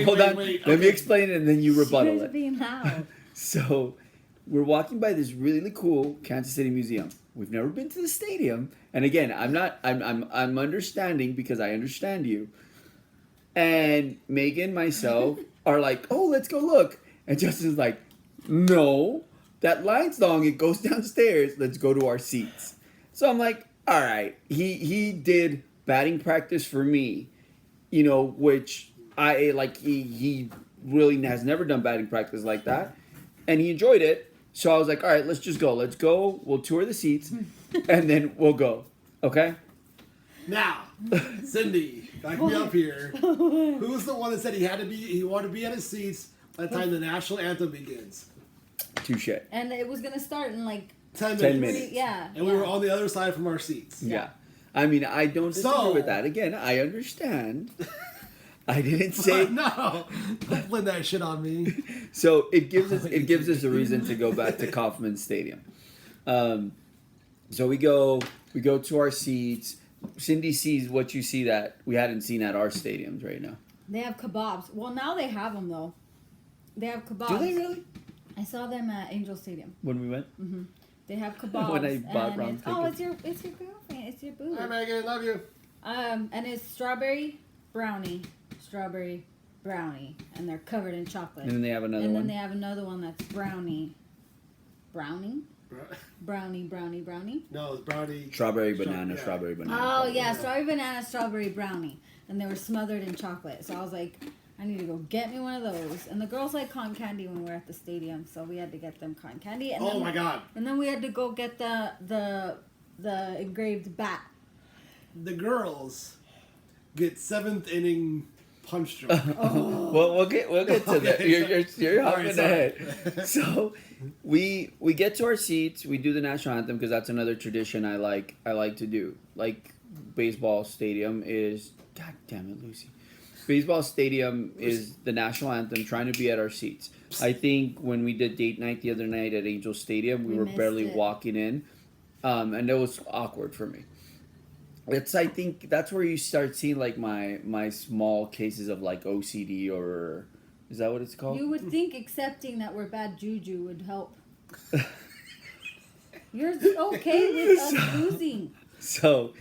hold on. Wait. Let me explain it and then you rebuttal She's it. being loud. So we're walking by this really cool Kansas City museum. We've never been to the stadium. And again, I'm understanding because I understand you. And Megan, myself are like, oh, let's go look. And Justin's like, no, that line's long. It goes downstairs. Let's go to our seats. So I'm like, all right. He did batting practice for me, which I like. He really has never done batting practice like that, and he enjoyed it. So I was like, all right, let's just go. Let's go. We'll tour the seats, and then we'll go. Okay. Now, Cindy, back me up here. Who's the one that said he wanted to be at his seats by the time the national anthem begins? Touche. And it was gonna start in like 10 10 minutes. minutes. yeah. And we were on the other side from our seats. Yeah. I mean, I don't disagree So- with that. Again, I understand. I didn't say No, don't blame that shit on me. so. It gives us a reason to go back to Kauffman Stadium. So we go to our seats. Cindy sees what you see that we hadn't seen at our stadiums right now. They have kebabs. Well, now they have them though. They have kebabs. Do they really? I saw them at Angel Stadium. When we went? They have kebabs. When I bought and round it's tickets. it's your girlfriend. It's your boo. Hi, Megan. Love you. And it's strawberry brownie, and they're covered in chocolate. And then they have another And one. then they have another one that's brownie. Brownie. No, it's brownie. Strawberry banana, yeah. strawberry banana. Oh yeah, strawberry banana, strawberry brownie, and they were smothered in chocolate. So I was like, I need to go get me one of those. And the girls like cotton candy when we were at the stadium, so we had to get them cotton candy. And Oh then, my God. And then we had to go get the engraved bat. The girls get 7th inning punch drunk. Well, we'll get to that. Okay, You're All hopping right, sorry. ahead. So we get to our seats. We do the national anthem because that's another tradition I like to do. Like baseball stadium is. God damn it, Lucy. Baseball stadium is the national anthem. Trying to be at our seats. I think when we did date night the other night at Angel Stadium, we were missed barely it. walking in, and it was awkward for me. I think that's where you start seeing like my small cases of like OCD, or is that what it's called? You would think accepting that we're bad juju would help. You're okay with us losing. So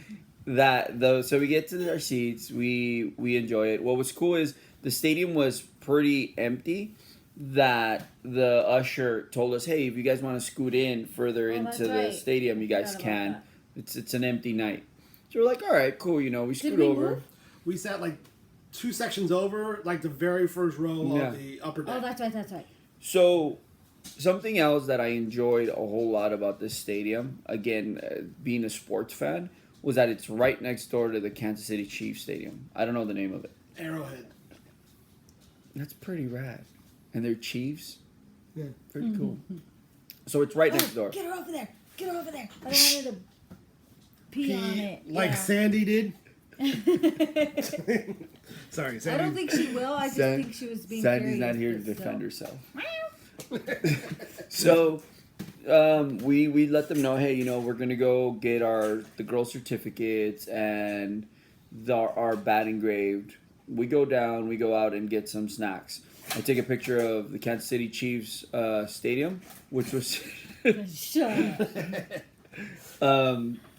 so we get to our seats, we enjoy it. What was cool is the stadium was pretty empty. That the usher told us, hey, if you guys want to scoot in further Oh, that's into the right. stadium, you guys Forgot about can. that. It's an empty night. So we're like, all right, cool. You know, we scoot we over. move? We sat like 2 sections over, like the very first row Yeah. of the upper deck. Oh, that's right. That's right. So, something else that I enjoyed a whole lot about this stadium, again, being a sports fan, was that it's right next door to the Kansas City Chiefs Stadium. I don't know the name of it. Arrowhead. That's pretty rad. And they're Chiefs. Yeah. Pretty cool. So it's right next door. Get her over there. Get her over there. I don't want her to pee on it. Like Yeah. Sandy did. Sorry, I Sandy. don't think she will. I just think she was being Sandy's curious, not here to but defend still. herself. So we let them know, hey, you know, we're gonna go get the girls' certificates and our bat engraved. We go down, we go out and get some snacks. I take a picture of the Kansas City Chiefs stadium, which was Shut up.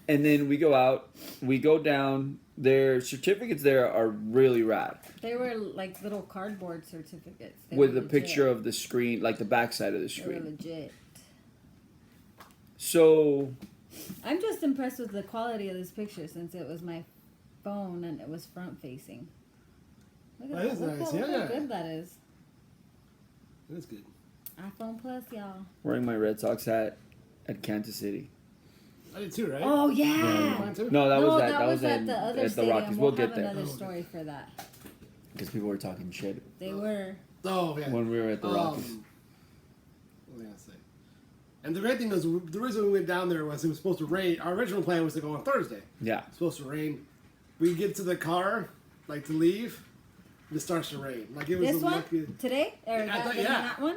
and then we go out, we go down. Their certificates there are really rad. They were like little cardboard certificates. They With were the picture legit. of the screen, like the backside of the They were screen. legit. So I'm just impressed with the quality of this picture since it was my phone and it was front facing. Look at That is nice, Look yeah. how good that is. That's good. iPhone Plus, y'all. wearing my Red Sox hat at Kansas City. I did too, right? Oh yeah. Mine too? No, that No, was at the other at the stadium. Rockies. We'll We'll get have there another Oh, okay. story for that. because people were talking shit They were. Oh, yeah. when we were at the Rockies. What was I gonna say? And the great thing was, the reason we went down there was it was supposed to rain. Our original plan was to go on Thursday. Yeah. It's supposed to rain. We get to the car, like to leave, and it starts to rain. Like it was This the one lucky. today or I that, thought- the- yeah. that one?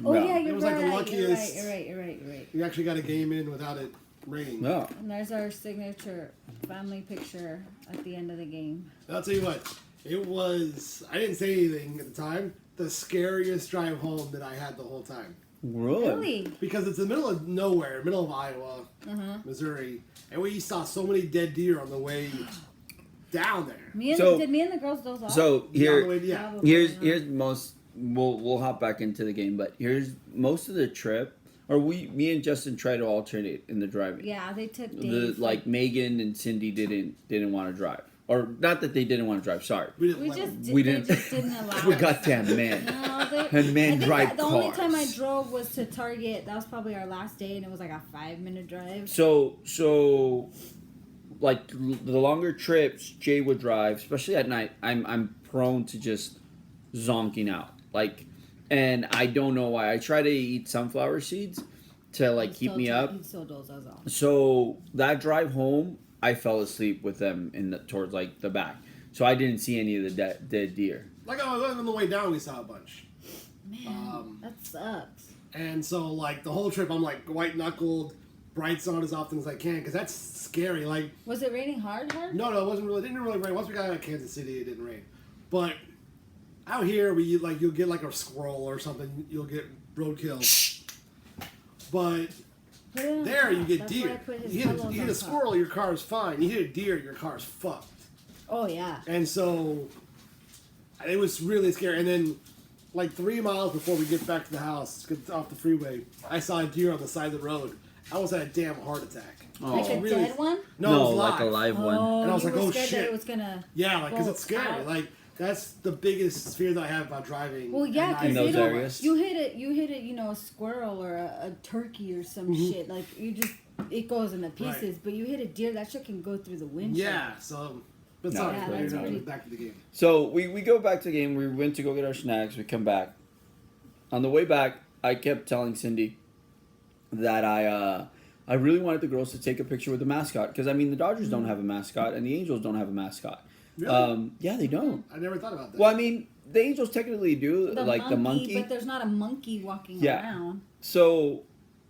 Oh No. yeah, It you're was right. like the luckiest- You're right. You're right. You're right. We actually got a game in without it raining. No. And there's our signature family picture at the end of the game. I'll tell you what, it was. I didn't say anything at the time. The scariest drive home that I had the whole time. Really? Because it's the middle of nowhere, middle of Iowa, Missouri, and we saw so many dead deer on the way down there. Did me and the girls doze off? So On here, the way, yeah. Probably not. here's most. We'll hop back into the game, but here's most of the trip. Or me and Justin tried to alternate in the driving. Yeah, they took The days. like Megan and Cindy didn't want to drive, or not that they didn't want to drive. Sorry, We didn't we let just them. did, we they didn't. just didn't allow we us. goddamn man. No, they, And men I think drive that the only time I cars. drove was to Target. That was probably our last day, and it was like a 5-minute drive. So, like the longer trips, Jay would drive, especially at night. I'm prone to just zonking out, like, and I don't know why. I try to eat sunflower seeds to like keep me up. He still does us all. So that drive home, I fell asleep with them towards like the back. So I didn't see any of the dead deer. Like on the way down, we saw a bunch. Man, that sucks. And so, like, the whole trip, I'm like white knuckled, brights on as often as I can, because that's scary. Like, Was it raining hard? no, it wasn't really, it didn't really rain. Once we got out of Kansas City, it didn't rain. But out here, you'll get like a squirrel or something, you'll get roadkill. But Put it on there, you top. get That's why I deer. put his You hit pillows a on top. squirrel, your car is fine. You hit a deer, your car's fucked. Oh yeah. And so it was really scary. And then, like 3 miles before we get back to the house, get off the freeway, I saw a deer on the side of the road. I almost had a damn heart attack. Oh. Like a Really? dead one? No, it was like a live. live one. Oh, And I was you like, were oh, scared shit. that it was gonna. Yeah, like, because go it's scary. out. Like, that's the biggest fear that I have about driving. Well, yeah, at night. In because those areas? you hit it, you know, a squirrel or a turkey or some shit. Like you just, it goes into pieces. Mm-hmm. Right. But you hit a deer, that shit can go through the windshield. Yeah, so. But No, sorry, yeah, we're that's not pretty- back to the game. So we go back to the game. We went to go get our snacks. We come back. On the way back, I kept telling Cindy that I really wanted the girls to take a picture with the mascot because I mean the Dodgers don't have a mascot and the Angels don't have a mascot. Really? Yeah, they don't. I never thought about that. Well, I mean the Angels technically do, the monkey. But there's not a monkey walking Yeah. around. So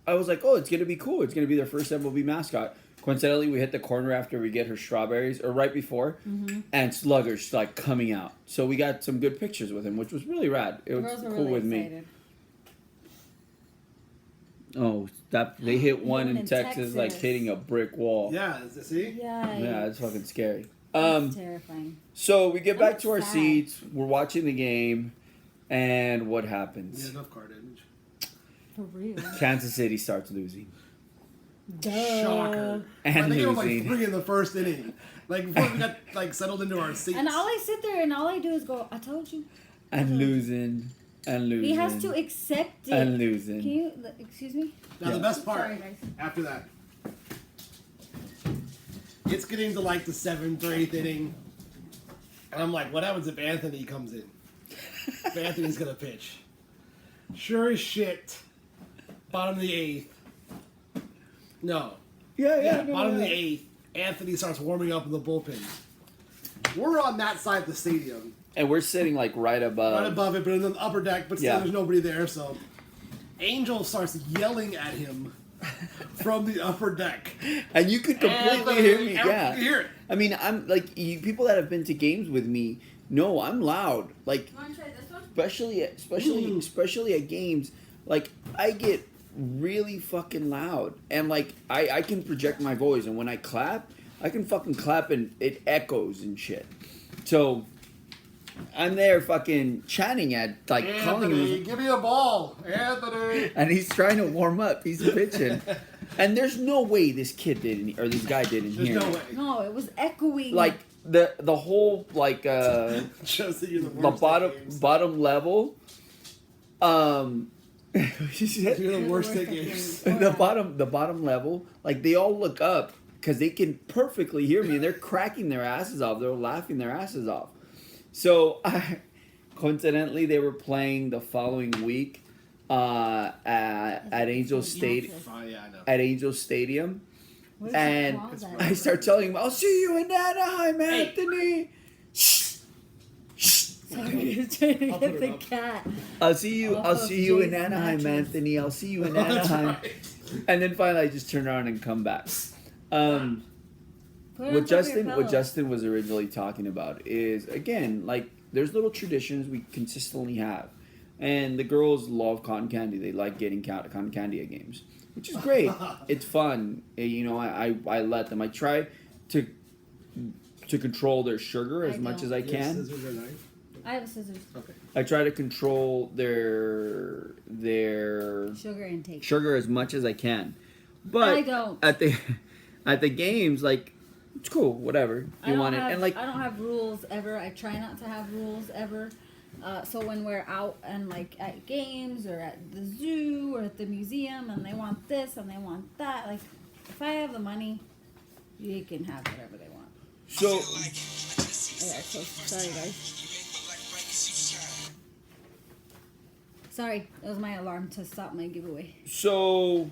I was like, oh, it's gonna be cool. It's gonna be their first MLB mascot. Coincidentally, we hit the corner after we get her strawberries, or right before, and Slugger's like coming out. So we got some good pictures with him, which was really rad. It The was girls cool were really with me. excited. Oh, that they hit one One in in Texas, like Texas. hitting a brick wall. Yeah, see? Yeah. Yeah, it's fucking scary. That's terrifying. So we get back That's to our sad. seats. We're watching the game, and what Yeah, happens? enough car damage. For real. Kansas City starts losing. Duh. Shocker. And I think it was losing. like 3 in the first inning. Like before we got like settled into our seats. And all I sit there and all I do is go, I told you. And losing. And losing. He has to accept it. And losing. Can you, excuse me? Now the best part Sorry, guys. after that, it's getting to like the 7th or 8th inning, and I'm like, what happens if Anthony comes in? If Anthony's gonna pitch, sure as shit, bottom of the 8th. No, Yeah. bottom of the 8th. Anthony starts warming up in the bullpen. We're on that side of the stadium, And we're sitting like right above. right above it, but in the upper deck, but still Yeah. there's nobody there. So Angel starts yelling at him from the upper deck. And you could completely hear me. Yeah. You hear it. I mean, I'm like people that have been to games with me know I'm loud. Like You want to try this one? especially at games, like I get really fucking loud, and like I can project my voice, and when I clap, I can fucking clap and it echoes and shit. So I'm there fucking chanting at like calling Anthony, him, give me a ball, Anthony. and he's trying to warm up. He's pitching, and there's no way this kid didn't or this guy didn't There's hear. no me. way. No, it was echoing. Like the whole like Just that you're the the worst at games. bottom level. You're the worst at games. the bottom level, like they all look up because they can perfectly hear me, and they're cracking their asses off. They're laughing their asses off. So coincidentally, they were playing the following week at Angel State Oh yeah, I know. at Angel Stadium, What is and it called, that? I start telling him, "I'll see you in Anaheim, Anthony." Sorry, he was trying to I'll get put it the up. cat. I'll see you. I'll Off of see you in Jay's Anaheim, mattress. Anthony. I'll see you in That's Anaheim. right. And then finally, I just turn around and come back. Put it on What top of your Justin pillow. was originally talking about is again like there's little traditions we consistently have, and the girls love cotton candy. They like getting cotton candy at games, which is great. It's fun. You know, I let them. I try to control their sugar as I much don't. as I Do you have can. scissors or knife? I have scissors. Okay. I try to control their Sugar intake. sugar as much as I can. But I don't. at the games, like it's cool, whatever I you don't want it, have, and like I don't have rules ever. I try not to have rules ever. So when we're out and like at games or at the zoo or at the museum and they want this and they want that, like if I have the money, you can have whatever they want. so. Yeah, so sorry guys. Sorry, that was my alarm to stop my giveaway. So,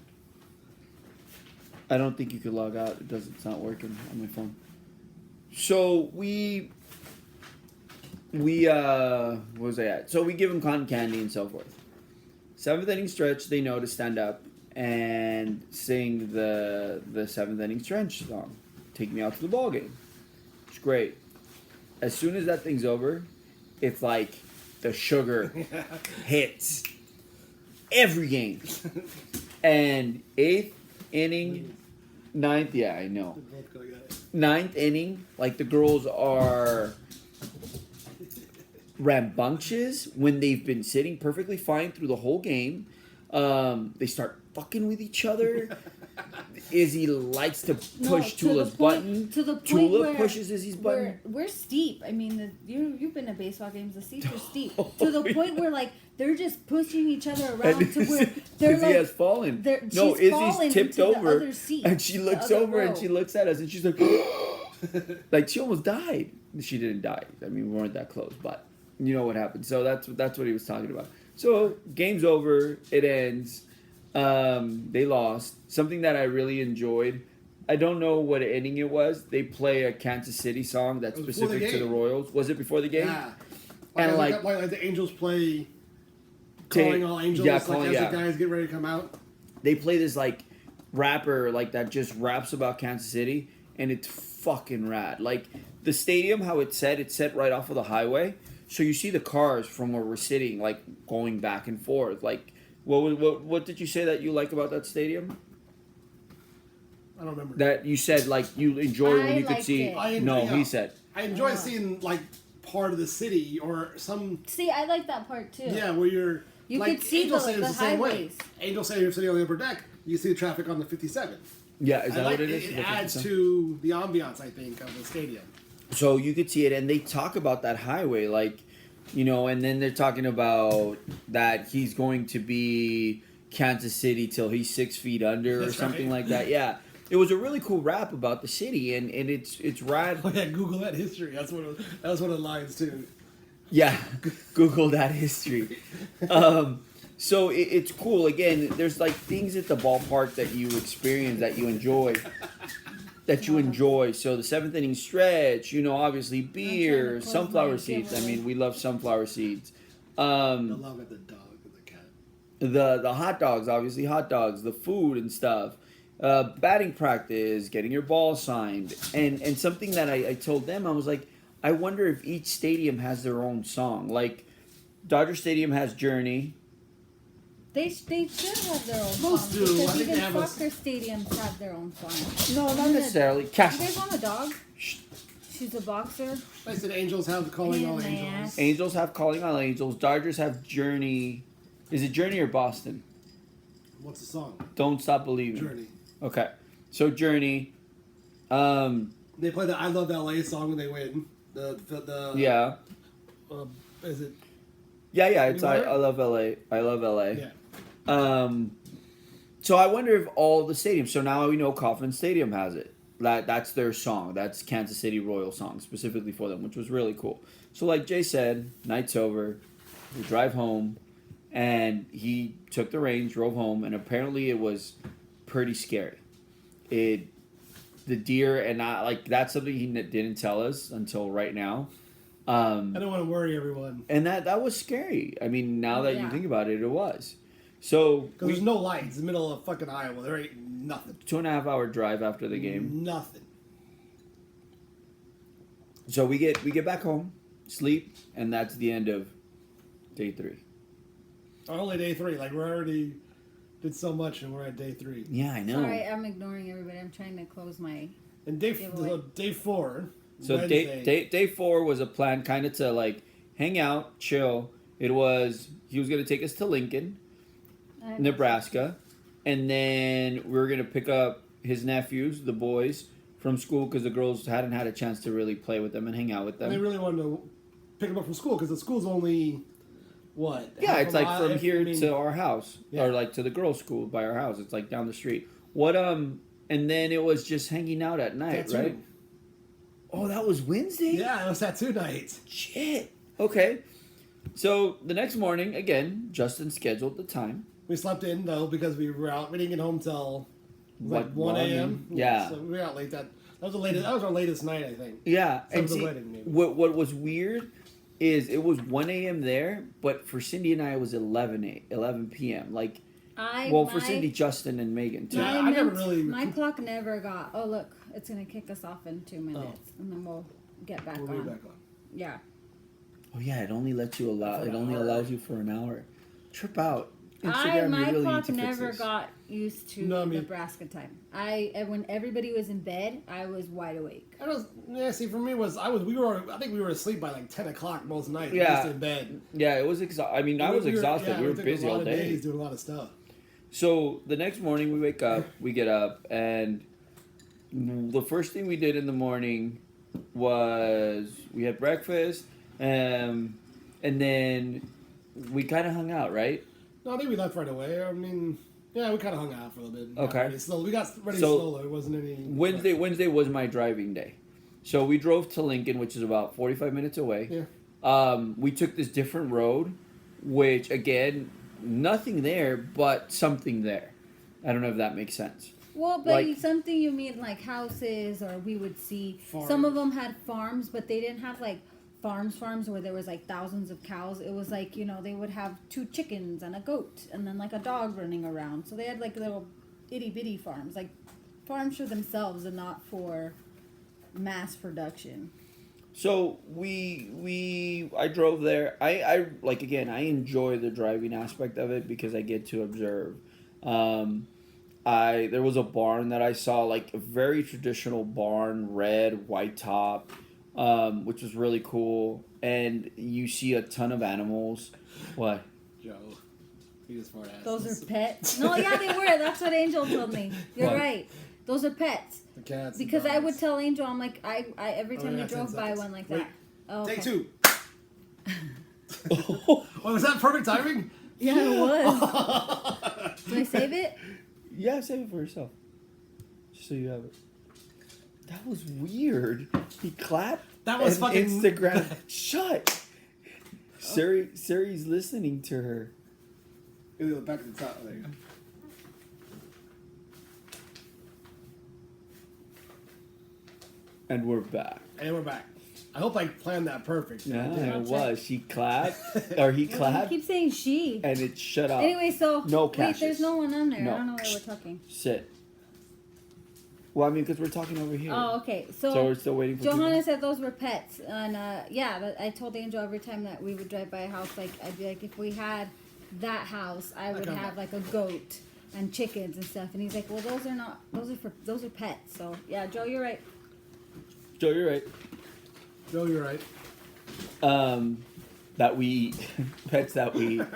I don't think you could log out. It doesn't. It's not working on my phone. So what was I at? So we give them cotton candy and so forth. 7th inning stretch, they know to stand up and sing the 7th inning stretch song. Take me out to the ball game. It's great. As soon as that thing's over, it's like the sugar hits every game. And 8th inning, 9th, yeah, I know. We're both going at it. 9th inning, like the girls are rambunctious when they've been sitting perfectly fine through the whole game. They start fucking with each other. Izzy likes to push to the Tula's point- button. to the point Tula where pushes Izzy's button. We're steep. I mean, you've been to baseball games. The seats are steep Oh, to the point yeah. where like they're just pushing each other around And to where they're Izzy like has fallen. they're- No, she's fallen Izzy's tipped into the over, other seat, and she the looks other over and row. she looks at us, and she's like, like she almost died. She didn't die. I mean, we weren't that close, but you know what happened. So that's what he was talking about. So game's over. It ends. They lost. Something that I really enjoyed. I don't know what inning it was. They play a Kansas City song that's It was before the specific to the game. Royals. Was it before the game? Yeah. And like the Angels play calling all angels yeah, like calling- as yeah. the guys get ready to come out. They play this like rapper like that just raps about Kansas City, and it's fucking rad. Like the stadium, how it's set right off of the highway, so you see the cars from where we're sitting like going back and forth. Like What did you say that you like about that stadium? I don't remember. That you said like you enjoyed when I you could liked see. it. No, Yeah. he said. I enjoy seeing like part of the city or some See, I like that part too. where you're You like could see Angel the Stadium's the same way. highways. Angel Stadium sitting on the upper deck, you see the traffic on the 57. Yeah, is I that like what it is? It The adds 57? to the ambiance, I think, of the stadium. So you could see it, and they talk about that highway, like, and then they're talking about that he's going to be Kansas City till he's 6 feet under or That's something right. like that. Yeah, it was a really cool rap about the city, and it's rad. Oh yeah, Google that history. That was one of the lines too. Yeah, Google that history. So it's cool. Again, there's like things at the ballpark that you experience that you enjoy. So the seventh inning stretch, obviously beer, close sunflower my seeds. I giveaway. mean, we love sunflower seeds. The love of the dog and the cat. The hot dogs, obviously hot dogs, the food and stuff. Batting practice, getting your ball signed, and something that I told them, I was like, I wonder if each stadium has their own song. Like Dodger Stadium has Journey. They should have their own Most songs do. I because think even they have a- soccer stadiums have their own songs. No, not Even the- necessarily. You Cash. guys want a dog? She's a boxer. I said Angels have the calling all Yeah, angels. man. Angels have Calling All Angels. Dodgers have Journey. Is it Journey or Boston? What's the song? Don't Stop Believing. Journey. Okay. So Journey. They play the "I Love LA" song when they win. The Yeah. Is it? Yeah. It's You I are? Love LA. I Love LA. Yeah. So I wonder if all the stadiums. So now we know Kauffman Stadium has it. That's their song. That's Kansas City Royal song specifically for them, which was really cool. So like Jay said, night's over. We drive home, and he took the reins, drove home, and apparently it was pretty scary. The deer and that's something he didn't tell us until right now. I don't want to worry everyone And that was scary. I mean, now that you Yeah. think about it, it was. So because there's no lights in the middle of fucking Iowa. There ain't nothing. 2.5 hour drive after the game. Nothing. So we get back home, sleep, and that's the end of day 3. Only day 3. Like we already did so much, and we're at day 3. Yeah, I know. Sorry, I'm ignoring everybody. I'm trying to close my. And day Giveaway. so day 4. So Wednesday, day 4 was a plan kind of to like hang out, chill. He was gonna take us to Lincoln, Nebraska, and then we were gonna pick up his nephews, the boys, from school because the girls hadn't had a chance to really play with them and hang out with and they them. really wanted to pick them up from school because the school's only what? Yeah, half it's a like mile- from I here mean, to our house, Yeah. or like to the girls' school by our house. It's like down the street. And then it was just hanging out at night, tattoo. right? Oh, that was Wednesday? Yeah, it was tattoo night. Shit. Okay. So the next morning, again, Justin scheduled the time. We slept in though because we were out. We didn't get home till like 1 a.m. Yeah. So we were out late. That was the latest. That was our latest night, I think. Yeah. Except And for the see, wedding, maybe. what was weird is it was 1 a.m. there, but for Cindy and I, it was 11 p.m. Like, for Cindy, Justin, and Megan, too. Yeah, I never really- My clock never got. Oh look, it's gonna kick us off in 2 minutes, and then we'll get back We'll on. be back on. Yeah. Oh, yeah, it only lets you allow. For It an only hour. allows you for an hour. Trip out. Instagram, My you really clock need to fix never this. got used to No, I mean- Nebraska time. When everybody was in bed, I was wide awake. I was see for me I think we were asleep by like 10 o'clock most nights. Yeah. Just in bed. Yeah, it was I mean, I was exhausted. We were took busy a lot all of day. days doing a lot of stuff. So the next morning we wake up, we get up, and the first thing we did in the morning was we had breakfast, and then we kind of hung out, right? No, I think we left right away. I mean, yeah, we kind of hung out for a little bit. Okay. We got ready So, slowly. It wasn't any. Wednesday was my driving day, so we drove to Lincoln, which is about 45 minutes away. Yeah. We took this different road, which again, nothing there, but something there. I don't know if that makes sense. Well, but Like- something you mean like houses, or we would see Farms. some of them had farms, but they didn't have like farms where there was like thousands of cows. It was like, they would have 2 chickens and a goat and then like a dog running around. So they had like little itty bitty farms, like farms for themselves and not for mass production. So I drove there. I like again. I enjoy the driving aspect of it because I get to observe. Um, there was a barn that I saw, like a very traditional barn, red, white top, which was really cool. And you see a ton of animals. What? Joe. He's a smart ass. Those are pets. No, yeah, they were. That's what Angel told me. You're What? right. Those are pets. The cats. Because and I would dogs. tell Angel, I'm like, I every time yeah, we 10 drove by seconds. one like Wait. that. Oh, okay. Take 2. Oh, was that perfect timing? Yeah, it was. Do I save it? Yeah, save it for yourself. Just so you have it. That was weird. He clapped. That was and fucking- Instagram. Shut. Siri's listening to her. Go back to the top. There you go. And we're back. And we're back. I hope I planned that perfect. Yeah, Yeah. it was. She clapped, or he You clapped, keep saying she. and it shut off. Anyway, so No wait, caches. there's no one on there. No. I don't know why we're talking. Sit. Well, I mean, because we're talking over here. Oh, okay. So we're still waiting for Johanna people. said those were pets, and yeah, but I told Angel every time that we would drive by a house, like I'd be like, if we had that house, I would Okay. have like a goat and chickens and stuff. And he's like, well, those are not. Those are pets. So yeah, Joe, you're right. Joe, you're right. Joe, you're right. That we eat. Pets that we eat.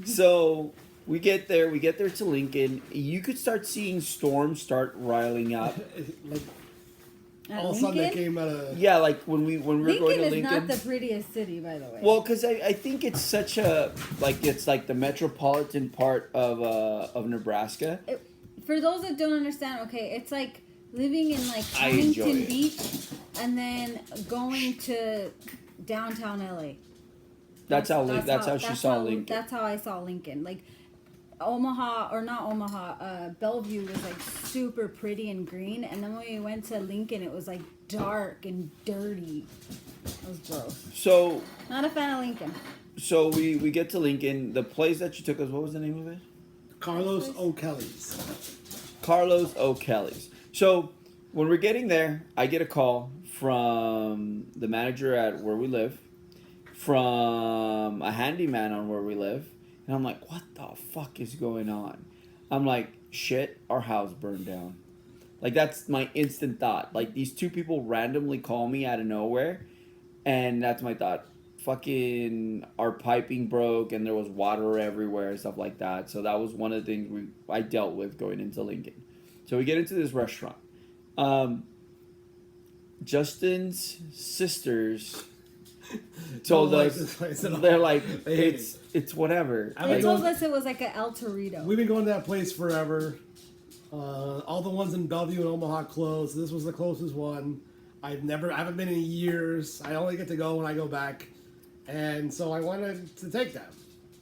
So we get there to Lincoln. You could start seeing storms start riling up. Like, At all of a sudden they Lincoln? came out of. Yeah, like when we were Lincoln going to is Lincoln. not the prettiest city, by the way. Well, because I think it's such a it's like the metropolitan part of Nebraska. For those that don't understand, okay, it's like living in like I enjoy Huntington it. Beach and then going to downtown LA. That's how she saw Lincoln. That's how I saw Lincoln. Like Omaha, or not Omaha, Bellevue was like super pretty and green, and then when we went to Lincoln, it was like dark and dirty. It was gross. So Not a fan of Lincoln. we get to Lincoln. The place that you took us, what was the name of it? Carlos O'Kelly's. Carlos O'Kelly's. So when we're getting there, I get a call from the manager at where we live, from a handyman on where we live, and I'm like, what the fuck is going on? I'm like, shit, our house burned down. Like, that's my instant thought. Like, these two people randomly call me out of nowhere, and that's my thought. Fucking, our piping broke, and there was water everywhere and stuff like that. So that was one of the things I dealt with going into Lincoln. So we get into this restaurant. Justin's sisters told Don't like us, this place at all. they're like, They hate it's whatever. I They mean, Like, told us it was like a El Torito. We've been going to that place forever. All the ones in Bellevue and Omaha closed. This was the closest one. I haven't been in years. I only get to go when I go back. And so I wanted to take them.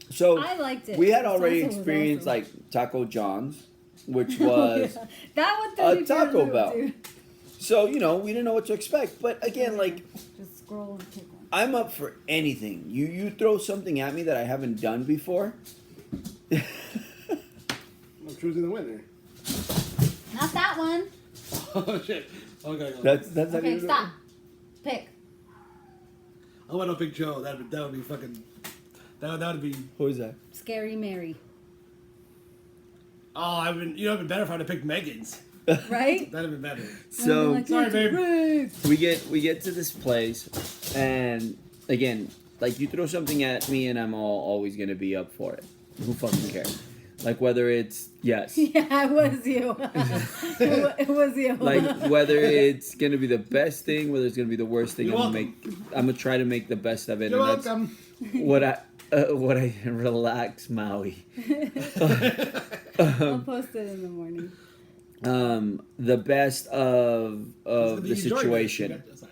so I liked it. we had The already salsa was experienced awesome. like Taco John's, which was Yeah. That one threw me for Taco a loop, Bell. dude. so we didn't know what to expect. But again, like, Just scroll and pick one. I'm up for anything. You throw something at me that I haven't done before. I'm choosing the winner. Not that one. Oh shit. Okay. That's not Okay, even- stop. Pick. I want to pick Joe. That would be fucking. That would be. Who is that? Scary Mary. Oh, it'd been better if I'd have picked Megan's. Right? That'd have been better. So Like, Sorry, it's babe. great. we get to this place, and again, like, you throw something at me, and I'm always gonna be up for it. Who fucking cares? Like, whether it's yes, Yeah, it was you. It was you. like whether it's gonna be the best thing, whether it's gonna be the worst thing. You're I'm gonna try to make the best of it. You're and that's welcome. what I relax Maui. I'll post it in the morning. The best of the You enjoyed it. situation. Sorry.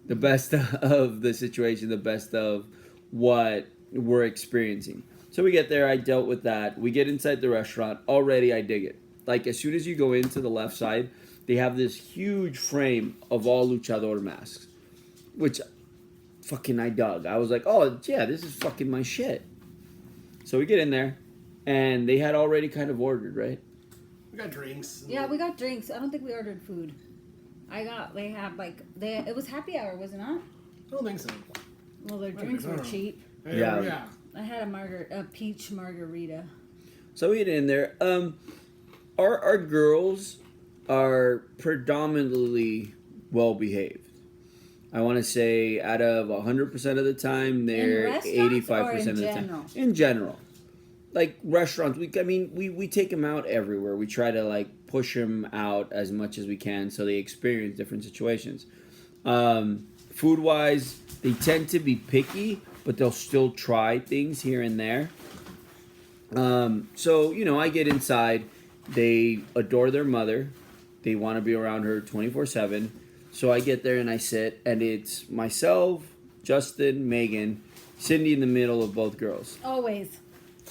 The best of the situation, the best of what we're experiencing. So we get there, I dealt with that. We get inside the restaurant. Already I dig it. Like, as soon as you go into the left side, they have this huge frame of all luchador masks, which fucking I dug. I was like, oh yeah, this is fucking my shit. So we get in there, and they had already kind of ordered, right? We got drinks. Yeah, we got drinks. I don't think we ordered food. It was happy hour, was it not? don't think so. Well, their drinks were know. cheap. Yeah. Yeah. I had a peach margarita. So we get in there. Our girls are predominantly well behaved. I want to say out of 100% of the time, they're restaurants or 85% in of the general? time. In general, like restaurants, we take them out everywhere. We try to like push them out as much as we can so they experience different situations. Food wise, they tend to be picky, but they'll still try things here and there. So I get inside. They adore their mother. They want to be around her 24/7. So I get there and I sit, and it's myself, Justin, Megan, Cindy in the middle of both girls. Always.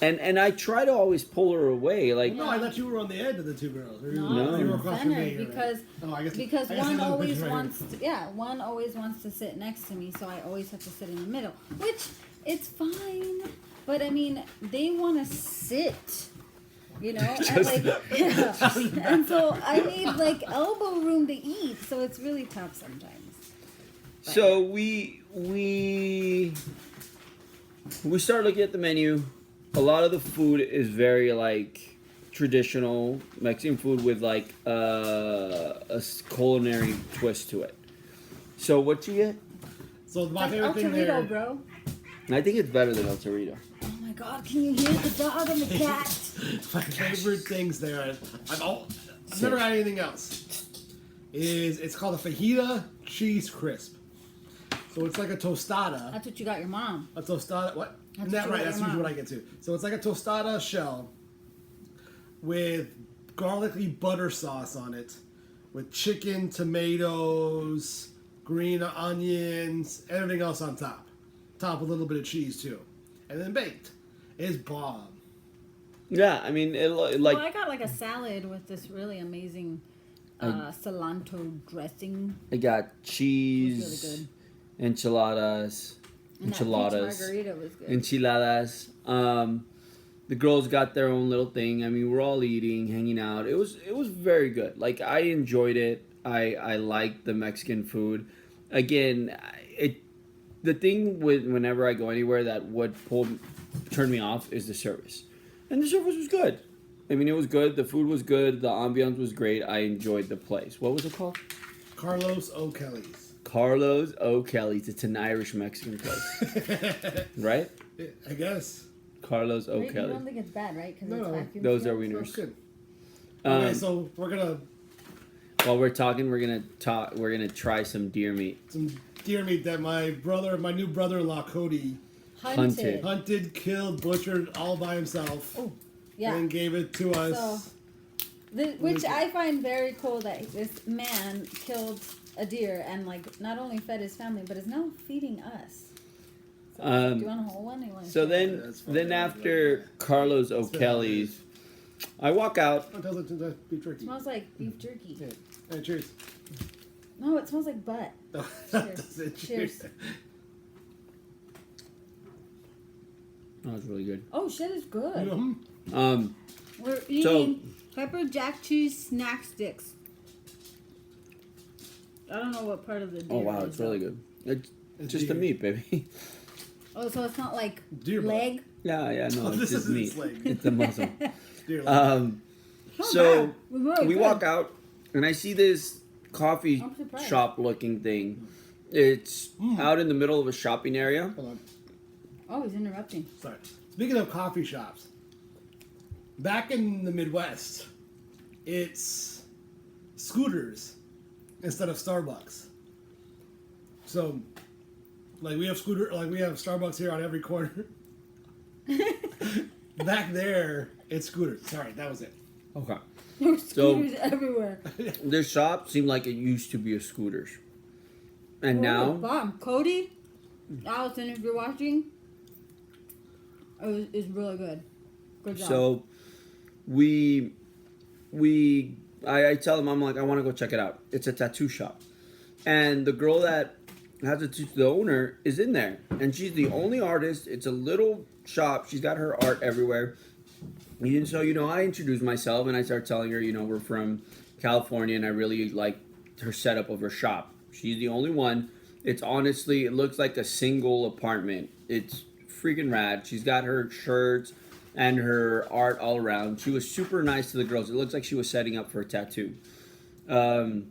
And I try to always pull her away, like No, I thought you were on the edge of the two girls. Or No. you were across from Center, me. You're because right. Oh, I guess, because I guess one I know the always picture right here. wants to, one always wants to sit next to me, so I always have to sit in the middle, which it's fine. But I mean, they want to sit. And and so I need like elbow room to eat, so it's really tough sometimes. So we start looking at the menu. A lot of the food is very like traditional Mexican food with like a culinary twist to it. So what you get? So my Like favorite El thing Torito, there. bro. I think it's better than El Torito. Oh my God! Can you hear the dog and the cat? My favorite things there. I've never had anything else. It's called a fajita cheese crisp. So it's like a tostada. That's what you got your mom. A tostada. What? That's That what you right. got That's your usually mom. what I get to. So it's like a tostada shell with garlicky butter sauce on it, with chicken, tomatoes, green onions, everything else on top. Top with a little bit of cheese too, and then baked. It's bomb. Yeah, I mean, like Well, I got like a salad with this really amazing cilantro dressing. I got It cheese, was really good. enchiladas, And that peach margarita was good. enchiladas. The girls got their own little thing. I mean, we're all eating, hanging out. It was very good. Like I enjoyed it. I liked the Mexican food. Again, the thing with whenever I go anywhere that would turn me off is the service, and the service was good. I mean, it was good. The food was good. The ambiance was great. I enjoyed the place. What was it called? Carlos O'Kelly's. Carlos O'Kelly's. It's an Irish Mexican place, right? I guess. Carlos Wait, you O'Kelly. don't think it's bad, right? Because No, it's vacuum Those are sealed? wieners. That's good. Um, Okay, so we're gonna While we're talking, we're gonna try some deer meat. some deer meat that my new brother-in-law Cody Hunted. hunted, killed, butchered all by himself, Oh, yeah. and gave it to us. So, which I find very cool that this man killed a deer and like not only fed his family but is now feeding us. So, do you want a whole one? Or you want So Yeah, that's fine. then after Carlos O'Kelly's, I walk out. Don't tell it to beef jerky. It smells like beef jerky. Yeah. Hey, cheers. No, it smells like butt. No, Cheers. that's it. Cheers. That was really good. Oh shit, it's good. Mhm. We're eating pepper jack cheese snack sticks. I don't know what part of the deer Oh wow, it it's is, really though. good. It's just the deer. meat, baby. Oh, so it's not like Deer butt. leg? Yeah, no, Oh, it's this just isn't meat. its leg. It's the muscle. Deer leg. Not So bad. We're really we good. walk out, and I see this coffee I'm surprised. shop looking thing. It's out in the middle of a shopping area. Hold on. Oh, he's interrupting. Sorry. Speaking of coffee shops, back in the Midwest, it's scooters instead of Starbucks. So, like we have Starbucks here on every corner. Back there, it's scooters. Sorry, that was it. Okay. There's scooters everywhere. This shop seemed like it used to be a scooters, and Oh, now bomb. Cody, Allison, if you're watching, it's really good. Good job. so I tell them, I'm like, I want to go check it out. It's a tattoo shop, and the girl that has the owner is in there, and she's the only artist. It's a little shop. She's got her art everywhere. And so, I introduced myself, and I start telling her, we're from California, and I really like her setup of her shop. She's the only one. It's honestly, it looks like a single apartment. It's freaking rad. She's got her shirts and her art all around. She was super nice to the girls. It looks like she was setting up for a tattoo. I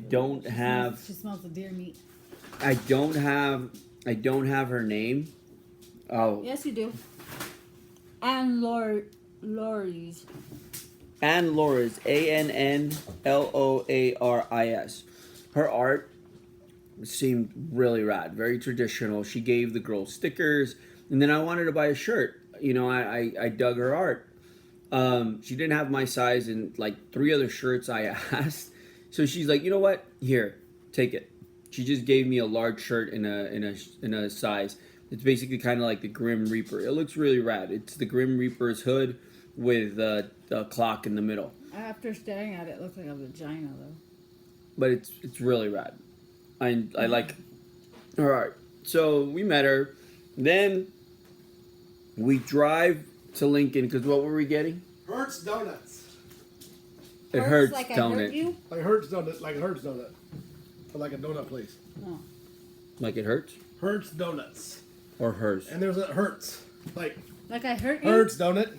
don't have. She smells the deer meat. I don't have her name. Oh. Yes, you do. And Lori's. Ann Loris, ANNLOARIS. Her art seemed really rad, very traditional. She gave the girls stickers, and then I wanted to buy a shirt. You know, I dug her art. She didn't have my size and like 3 other shirts I asked. So she's like, you know what? Here, take it. She just gave me a large shirt in a size. It's basically kind of like the Grim Reaper. It looks really rad. It's the Grim Reaper's hood with a clock in the middle. After staring at it, it looks like a vagina though. But it's really rad. I like her art. So we met her. Then we drive to Lincoln because what were we getting? Hertz Donuts. It hurts, like I don't hurt it? you? Like Hertz Donut, like Hertz Donut. Or like a donut place. No. Like it hurts? Hertz Donuts. Or hers? And there's a Hertz. Like I hurt you? Hertz Donut.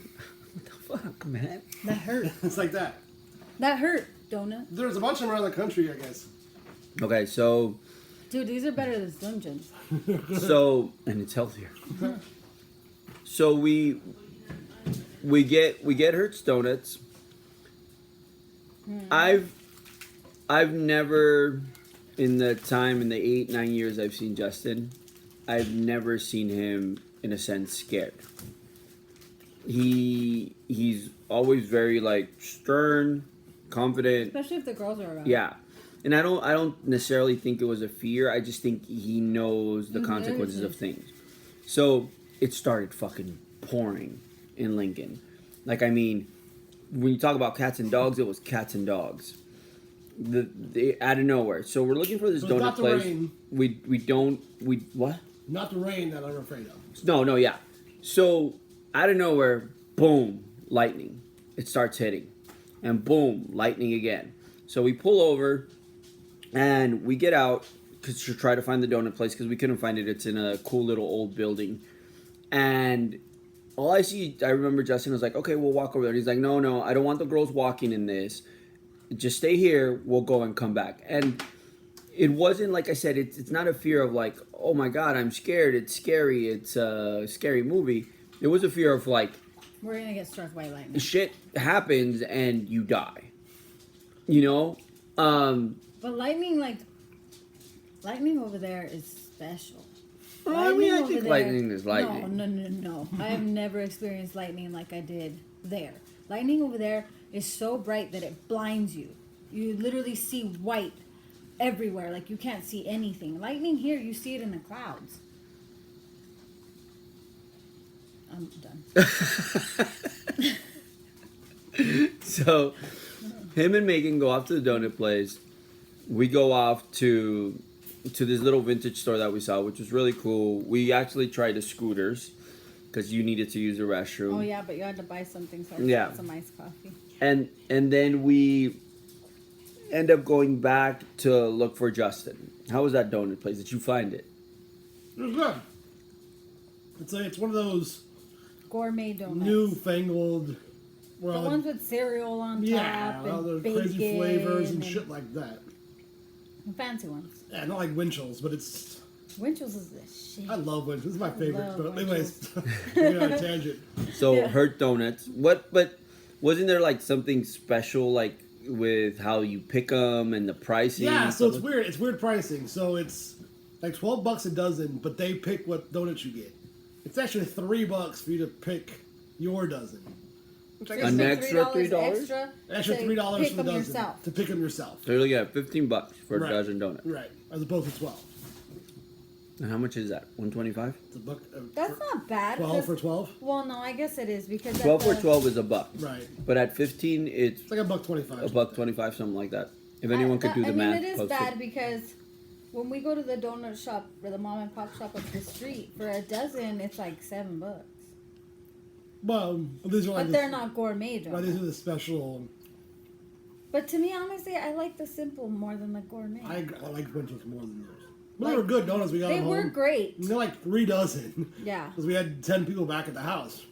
What the fuck, man? That hurt. It's like that. That hurt, donut. There's a bunch of them around the country, I guess. Okay, so Dude, these are better than Slim Jims. and it's healthier. So we get Hertz donuts. I've never in the 8-9 years I've seen Justin, I've never seen him in a sense scared. He's always very like stern, confident. Especially if the girls are around. Yeah. And I don't necessarily think it was a fear. I just think he knows the consequences of things. So it started fucking pouring in Lincoln. Like, I mean, when you talk about cats and dogs, it was cats and dogs. The out of nowhere. So we're looking for this So donut not the place. rain. We what? Not the rain that I'm afraid of. No, yeah. So out of nowhere, boom, lightning. It starts hitting. And boom, lightning again. So we pull over and we get out to try to find the donut place because we couldn't find it. It's in a cool little old building. And all I remember Justin was like, okay, we'll walk over there. And he's like, no, I don't want the girls walking in this. Just stay here. We'll go and come back. And it wasn't, like I said, it's not a fear of like, oh my God, I'm scared. It's scary. It's a scary movie. It was a fear of like, We're going to get struck by lightning. shit happens and you die. You know? But lightning over there is special. I mean, I over think there- lightning is lightning. No. I have never experienced lightning like I did there. Lightning over there is so bright that it blinds you. You literally see white everywhere. Like you can't see anything. Lightning here, you see it in the clouds. I'm done. So, him and Megan go off to the donut place. We go off to this little vintage store that we saw, which was really cool. We actually tried the scooters because you needed to use the restroom. Oh yeah, but you had to buy something, so I Yeah. got some iced coffee. And then we end up going back to look for Justin. How was that donut place? Did you find it? It was good. It's one of those Gourmet donuts. newfangled. The Well, ones with cereal on yeah, top all the and bacon crazy flavors and shit like that. fancy ones. Yeah, not like Winchell's, but it's. Winchell's is the shit. I love Winchell's. It's my favorite. love But anyways, we're on a tangent. So Yeah. Hurt Donuts. But wasn't there like something special like with how you pick them and the pricing? Yeah, and so stuff it's weird. It's weird pricing. So it's like $12 a dozen, but they pick what donuts you get. It's actually $3 for you to pick your dozen. Which I guess An is extra $3? Extra, extra to $3 pick for the them dozen yourself. to pick them yourself. So you're looking at $15 for Right. a dozen donuts. Right, as opposed to 12. And how much is that? $125? It's a buck. That's for not bad. 12 for 12. Well, no, I guess it is because 12 at for the- 12 is a buck. Right, But at 15, it's it's like a $1.25. a buck 25, something like that. If anyone could do the math, it is post bad it. because when we go to the donut shop or the mom and pop shop up the street for a dozen, it's like $7. Well, these are like But they're not gourmet Right, these donuts. are the special. But to me, honestly, I like the simple more than the gourmet. I like Winchell's more than yours. Well, they were good donuts. We got They them were home. great. They're like 3 dozen. Yeah. Because we had 10 people back at the house.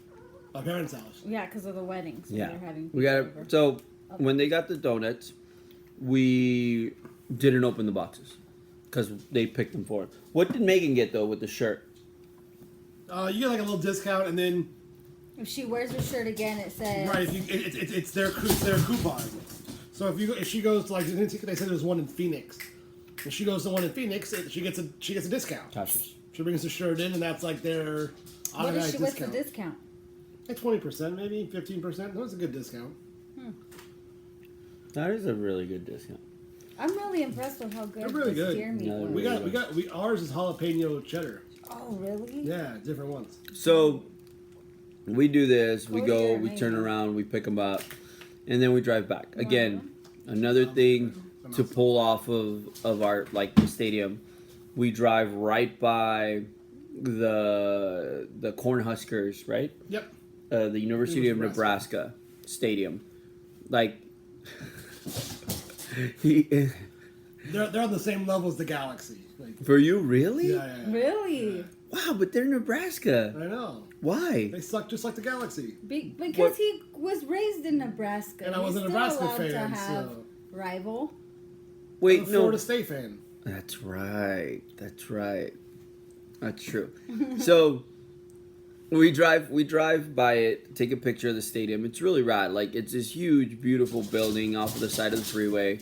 My parents' house. Yeah, because of the wedding. So Yeah. they're having We got people over. so when they got the donuts, we didn't open the boxes because they picked them for us. What did Megan get though with the shirt? You get like a little discount, and then If she wears her shirt again, it says. right, if you, it's their coupon. So if she goes to, like, they said there's one in Phoenix. If she goes to one in Phoenix, she gets a discount. Tasha's. She brings the shirt in, and that's like their What is automatic she? What's the discount. discount? Like 20%, maybe 15%. That's a good discount. That is a really good discount. I'm really impressed with how good They're really the good. steer meat Yeah, was. Ours is jalapeno cheddar. Oh, really? Yeah, different ones. So we do this. We Oh, go. you're We turn amazing. around. We pick them up, and then we drive back. Again, another thing to pull off of our like the stadium. We drive right by the Cornhuskers, right? Yep. The University of Nebraska Stadium. Like he They're on the same level as the Galaxy. Like, for you, really? yeah. Really? Wow, but they're Nebraska. I know. Why? They suck just like the Galaxy. Because What- he was raised in Nebraska. And I was He's a still Nebraska allowed fan, to have so rival. Wait, I'm a no. Florida State fan. That's right. That's right. That's true. So we drive by it, take a picture of the stadium. It's really rad. Like it's this huge, beautiful building off of the side of the freeway.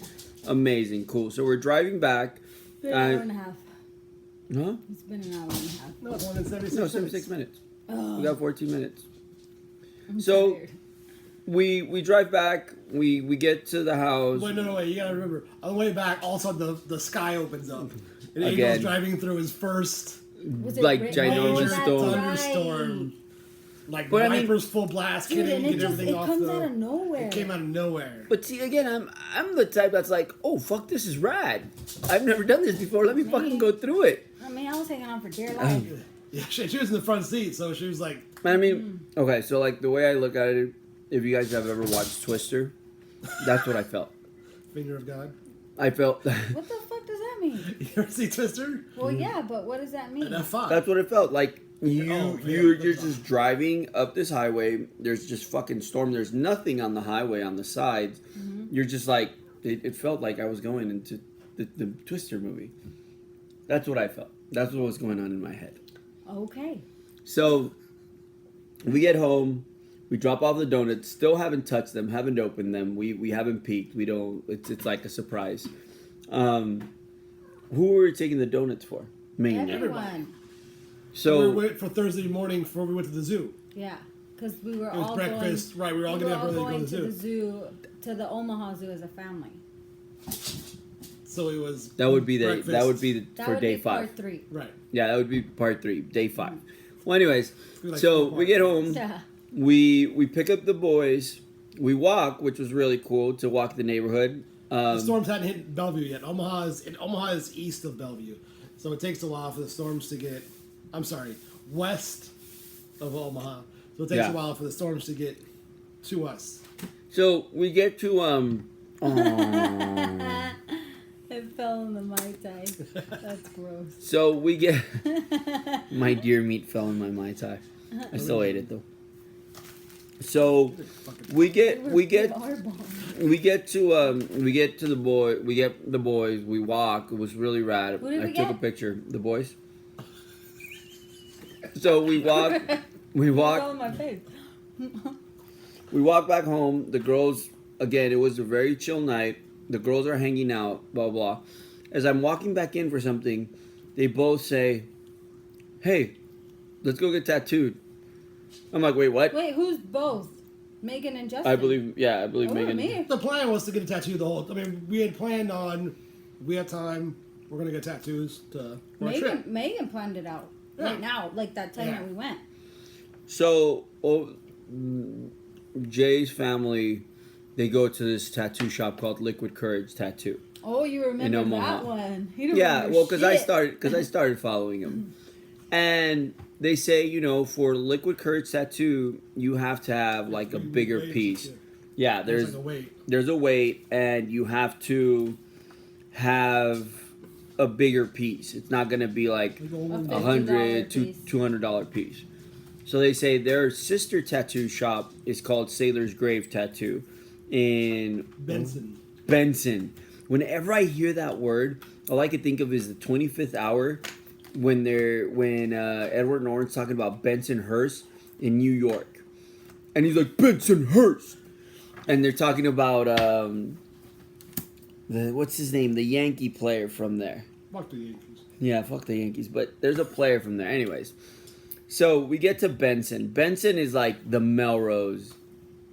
Amazing, cool. So we're driving back. Been an hour and a half. Huh? It's been an hour and a half. No, it's 176. No, 76 minutes. Oh, We got 14 minutes. I'm So tired. we drive back. We get to the house. Wait, no, wait. You gotta remember. On the way back, all of a sudden the sky opens up. And Again. Angel's driving through his first Was it like rain- ginormous major that's storm. thunderstorm. Like But I mean- Viper's full blast, Dude, hitting and and it get just everything it off comes the. out of nowhere. It came out of nowhere. But see, again, I'm the type that's like, oh fuck, this is rad. I've never done this before. Let me fucking go through it. I mean, I was hanging on for dear life. Yeah, she was in the front seat, so she was like, I mean, okay, so like the way I look at it, if you guys have ever watched Twister, that's what I felt. finger of God. I felt What the fuck does that mean? You ever see Twister? Well, yeah, but what does that mean? An F5. that's what it felt like. You're that's just driving up this highway. There's just fucking storm. There's nothing on the highway on the sides. You're just like it felt like I was going into the Twister movie. That's what I felt. That's what was going on in my head. Okay. So we get home, we drop off the donuts, still haven't touched them, haven't opened them, we haven't peeked, we don't it's like a surprise. Who were we taking the donuts for? Mainly. Everyone. we So were waiting for Thursday morning before we went to the zoo. Yeah, because we were It was all breakfast, going. right? We were all we getting were up all early to go going to the zoo. to the Omaha Zoo as a family. So it was. that would be breakfast. that would be That for would day be 5. part 3. Right. Yeah, that would be part 3, day 5. Well, anyways, Like so 4 we get home, Yeah. we pick up the boys, we walk, which was really cool to walk the neighborhood. The storms hadn't hit Bellevue yet. Omaha is east of Bellevue, so it takes a while for the storms to get. I'm sorry, west of Omaha. So it takes Yeah. a while for the storms to get to us. So we get to aw. It fell in the Mai Tai. That's gross. So we get my deer meat fell in my Mai Tai. I still ate it though. So we get Our bone. we get to the boys. We walk. It was really rad. Who did I we took a get? picture. The boys. So we walk. We It fell walk. in my face. We walk back home. The girls. Again, it was a very chill night. The girls are hanging out. Blah blah. As I'm walking back in for something, they both say, "Hey, let's go get tattooed." I'm like, "Wait, what?" Wait, who's both? Megan and Justin? I believe Oh, Megan. me. The plan was to get a tattoo the whole. I mean, we had planned on. We had time. We're gonna get tattoos to for our trip. Megan planned it out. Yeah. Right now, like that time Yeah. that we went. So, Jay's family, they go to this tattoo shop called Liquid Courage Tattoo. Oh, you remember Omaha. that one? You don't Yeah, remember well, because I shit. started following him, and they say for Liquid Courage Tattoo, you have to have like a bigger Weight, piece. yeah. Yeah, There's like a weight. there's a weight, and you have to have a bigger piece. It's not gonna be like Like old- A $100 to piece. $200 piece. So they say their sister tattoo shop is called Sailor's Grave Tattoo in Benson. Whenever I hear that word, all I can think of is the 25th hour when Edward Norton's talking about Bensonhurst in New York, and he's like Bensonhurst, and they're talking about what's his name, the Yankee player from there. Fuck the Yankees. Yeah, fuck the Yankees, but there's a player from there. Anyways, so we get to Benson. Benson is like the Melrose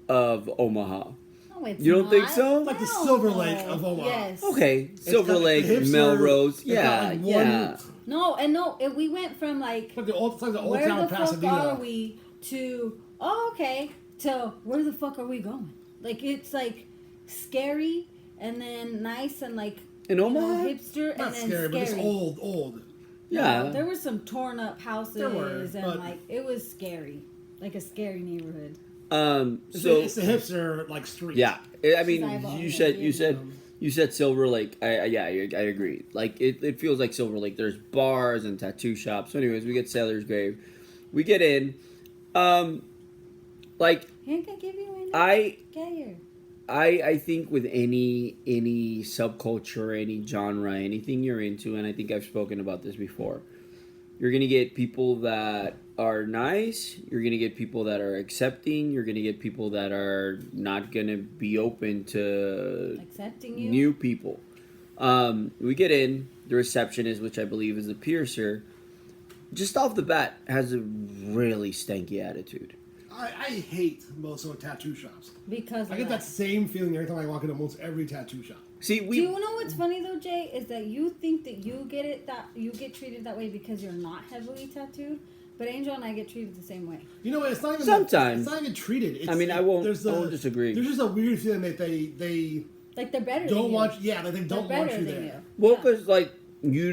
of Omaha. No, it's You don't not. think so? Like the No. Silver Lake of Omaha. Yes. Okay, Silver got Lake, the hipster- Melrose. it's got, Yeah, like, one- yeah. No, and we went from like, It's like the old where town the of fuck Pasadena. are we to, oh, okay, to where the fuck are we going? Like, it's like scary and then nice and like, In you know, Omaha? hipster and Not then scary, but it's old. Yeah. There were some torn up houses There were, and but- like, it was scary. Like a scary neighborhood. It's the hipster like street. Yeah, I mean, eyeballing you it, said yeah. you said Silver Lake. I agree. Like it feels like Silver Lake. There's bars and tattoo shops. So, anyways, we get Sailor's Grave. We get in. Like Hank, I give you any? Get here. I think with any subculture, any genre, anything you're into, and I think I've spoken about this before, you're gonna get people that are nice. You're gonna get people that are accepting. You're gonna get people that are not gonna be open to Accepting you. new people. We get in. The receptionist, which I believe is a piercer, just off the bat has a really stanky attitude. I hate most of the tattoo shops. Because I of get that same feeling every time I walk into almost every tattoo shop. See, Do we you know what's funny though, Jay? Is that you think that you get treated that way because you're not heavily tattooed, but Angel and I get treated the same way. You know what? It's not even Sometimes. it's not even treated. It's, I mean, I won't disagree. There's just a weird feeling that they Like they're better. don't than want. you. Yeah, that they They're don't want better you than there. you. well, Yeah. because like you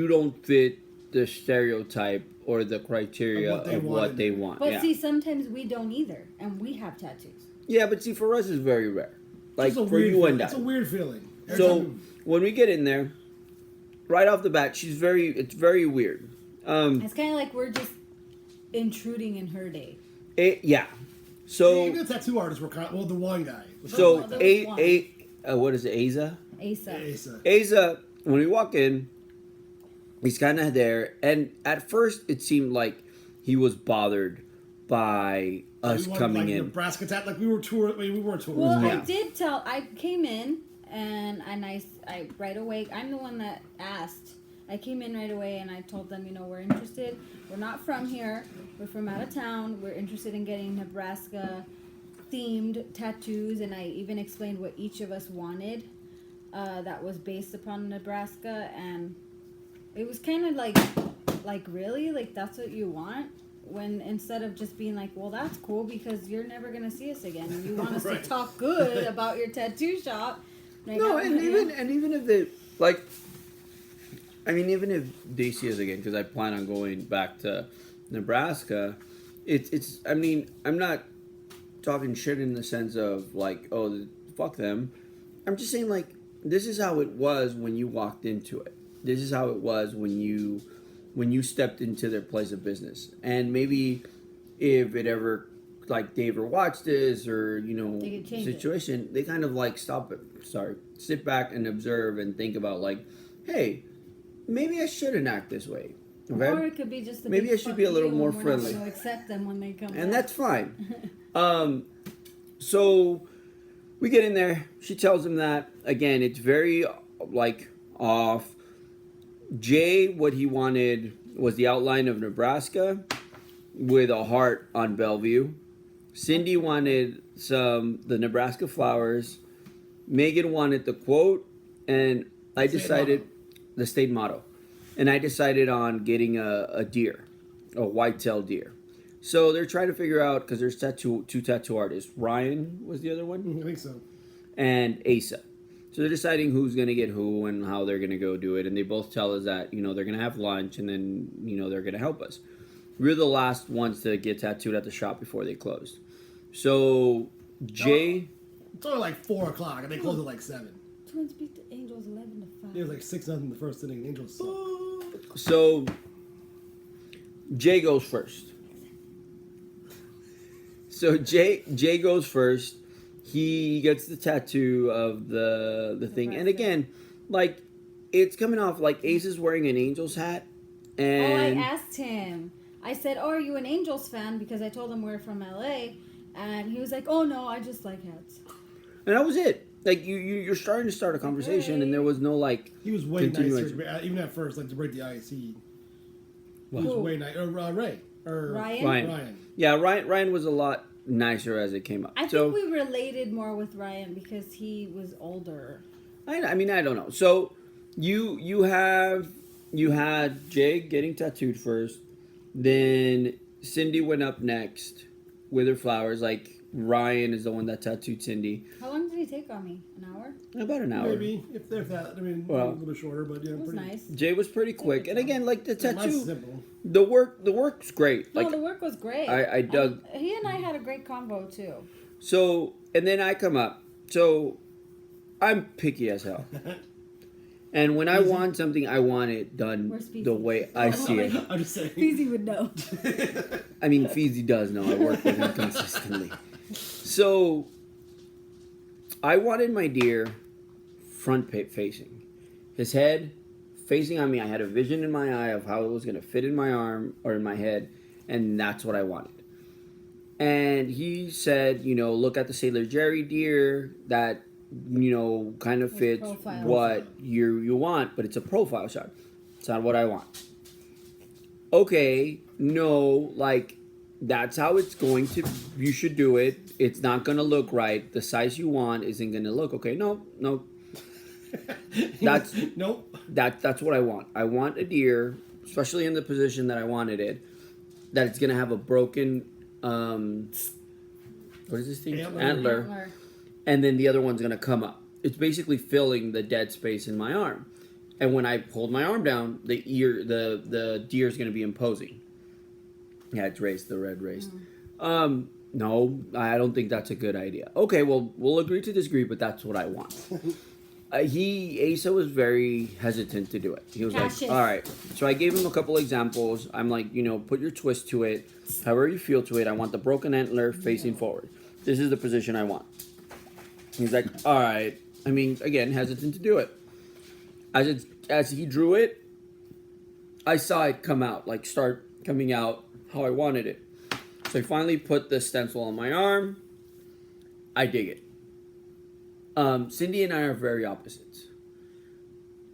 don't fit the stereotype or the criteria Of what they want. But yeah. see, sometimes we don't either, and we have tattoos. Yeah, but see, for us, it's very rare. Like It's a for weird you feeling. and I. It's a weird feeling. Every So time when we get in there, right off the bat, it's very weird. It's kind of like we're just intruding in her day. Yeah. you- So the tattoo artists were kind of, well, the one guy. so there was one. what is it? Asa. Asa. Asa. When we walk in, he's kind of there, and at first it seemed like he was bothered by us We wanted, coming like, in. Nebraska tat like we were tourists. Well, Yeah. I did tell. I came in and I right away. I'm the one that asked. I came in right away and I told them, we're interested. We're not from here. We're from out of town. We're interested in getting Nebraska themed tattoos, and I even explained what each of us wanted. That was based upon Nebraska, and it was kind of like really, like that's what you want. When instead of just being like, well, that's cool because you're never gonna see us again, and you want us Right. to talk good about your tattoo shop. Like, No, I'm and gonna- even if they like, I mean, even if they see us again, because I plan on going back to Nebraska, it's. I mean, I'm not talking shit in the sense of like, oh, fuck them. I'm just saying like, this is how it was when you walked into it. This is how it was when you stepped into their place of business, and maybe if it ever like they ever watched this or They could change it. situation, they kind of like sit back and observe and think about like, hey, maybe I shouldn't act this way. Okay, Or it could be just Maybe I should be a little more friendly. To accept them when they come. and back. that's fine. So we get in there. She tells him that again. It's very like off. Jay, what he wanted was the outline of Nebraska with a heart on Bellevue. Cindy wanted the Nebraska flowers. Megan wanted the quote, and I decided the state motto, and I decided on getting a deer, a white-tailed deer. So they're trying to figure out because there's two tattoo artists. Ryan was the other one, I think so. and Asa. So they're deciding who's gonna get who and how they're gonna go do it, and they both tell us that they're gonna have lunch and then they're gonna help us. We're the last ones to get tattooed at the shop before they closed. So Jay, It's only like 4 o'clock, and they close at like 7. Twins beat the Angel. Angels 11-5. It was like 6-0 in the first inning. Angels suck. So Jay goes first. So Jay goes first. He gets the tattoo of the thing, and again, like it's coming off like Ace is wearing an Angels hat, and I asked him. I said, "Oh, are you an Angels fan?" Because I told him we're from LA, and he was like, "Oh no, I just like hats." and that was it. Like you're starting to start a conversation, and there was no like. He was way continuation. nicer, even at first, like to break the ice. He was Who? way nicer. Ray or Ryan? Ryan. Yeah, Ryan was a lot nicer as it came up. I think we related more with Ryan because he was older. I mean, I don't know. So you had Jay getting tattooed first, then Cindy went up next with her flowers. Like Ryan is the one that tattooed Cindy. How long did he take on me? An hour? About an hour. Maybe if that. I mean, Well, a little bit shorter, but yeah, It was pretty nice. Jay was pretty quick, and again, like the Mine's tattoo, simple. the work's great. No, Like the work was great. I dug. He and I had a great convo too. So, and then I come up. So, I'm picky as hell. And when I want something, I want it done Where's Peasy? the way I see it. I'm just saying. Peasy would know. I mean, Feezy does know. I work with him consistently. So, I wanted my deer front facing. His head facing on me. I had a vision in my eye of how it was going to fit in my arm or in my head, and that's what I wanted. And he said, look at the Sailor Jerry deer that, kind of fits profile. what you want, but it's a profile shot. It's not what I want. Okay, no, like, that's how it's going to, you should do it. It's not going to look right. The size you want isn't going to look, okay, no. That's Nope. That's what I want. I want a deer, especially in the position that I wanted it, that it's gonna have a broken what is this thing? Antler. And then the other one's gonna come up. It's basically filling the dead space in my arm. And when I hold my arm down, the deer's gonna be imposing. Yeah, it's raised, the red raised. No, I don't think that's a good idea. Okay, well, we'll agree to disagree, but that's what I want. Asa was very hesitant to do it. He was Cautious. like, all right. So I gave him a couple examples. I'm like, put your twist to it, however you feel to it. I want the broken antler facing forward. This is the position I want. He's like, all right. I mean, again, hesitant to do it. As he drew it, I saw it come out, like start coming out how I wanted it. So I finally put the stencil on my arm. I dig it. Cindy and I are very opposites.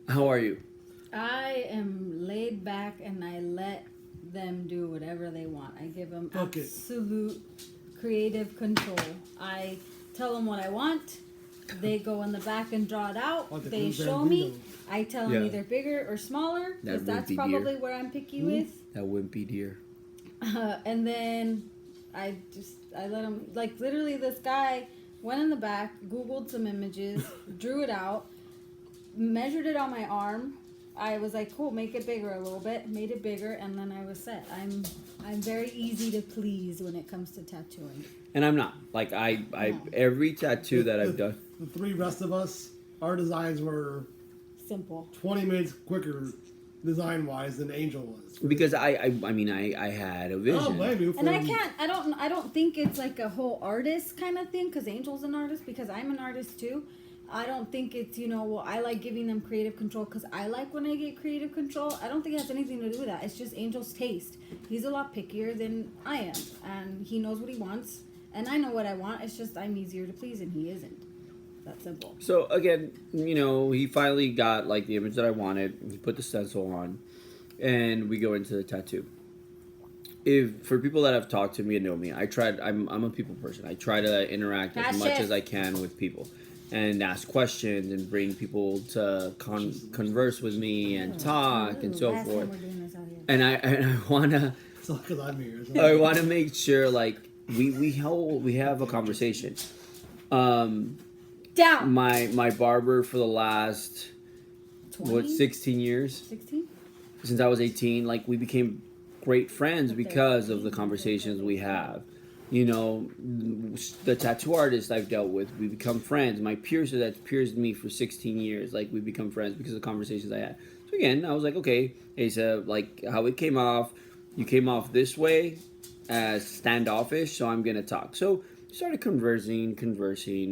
How are you? I am laid back and I let them do whatever they want. I give them Okay. absolute creative control. I tell them what I want. They go in the back and draw it out. Like the They Blue show me. Bambino. I tell them Yeah. either bigger or smaller That because that's wimpy probably deer. where I'm picky with. That wimpy deer. And then I let them, like literally this guy went in the back, Googled some images, drew it out, measured it on my arm. I was like, cool, make it bigger a little bit, made it bigger, and then I was set. I'm very easy to please when it comes to tattooing. And I'm not. Like, I every tattoo that I've done. The three rest of us, our designs were Simple. 20 minutes quicker design-wise than Angel was. Because I mean, I had a I don't vision. blame you. And I don't think it's like a whole artist kind of thing because Angel's an artist because I'm an artist too. I don't think it's, well, I like giving them creative control because I like when I get creative control. I don't think it has anything to do with that. It's just Angel's taste. He's a lot pickier than I am, and he knows what he wants, and I know what I want. It's just I'm easier to please, and he isn't. That simple. So again, he finally got like the image that I wanted. He put the stencil on, and we go into the tattoo. If for people that have talked to me and know me, I'm a people person. I try to interact as much as I can with people, and ask questions and bring people to converse with me and talk and so Last time forth. we're doing this out here. And I wanna. So, because I'm here. I want to make sure, like, we have a conversation. Down. My barber for the last 20? 16 years 16? since I was 18. Like, we became great friends because of the conversations we have. You know, the tattoo artist I've dealt with, we become friends. My piercer that's pierced me for 16 years, like we become friends because of the conversations I had. So again, I was like, okay, Asa, like how it came off, you came off this way as standoffish, so I'm gonna talk. So started conversing,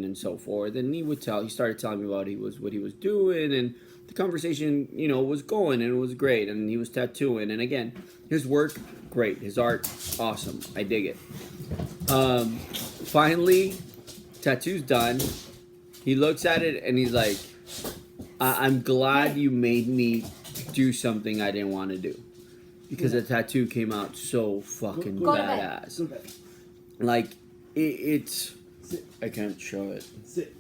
and so forth. And he started telling me about what he was doing, and the conversation, was going, and it was great. And he was tattooing, and again, his work, great. His art, awesome. I dig it. Finally, tattoo's done. He looks at it and he's like, I'm glad you made me do something I didn't want to do. Because the tattoo came out so fucking Go to bed. badass. Go back. Like, it's... Sit. I can't show it. Sit.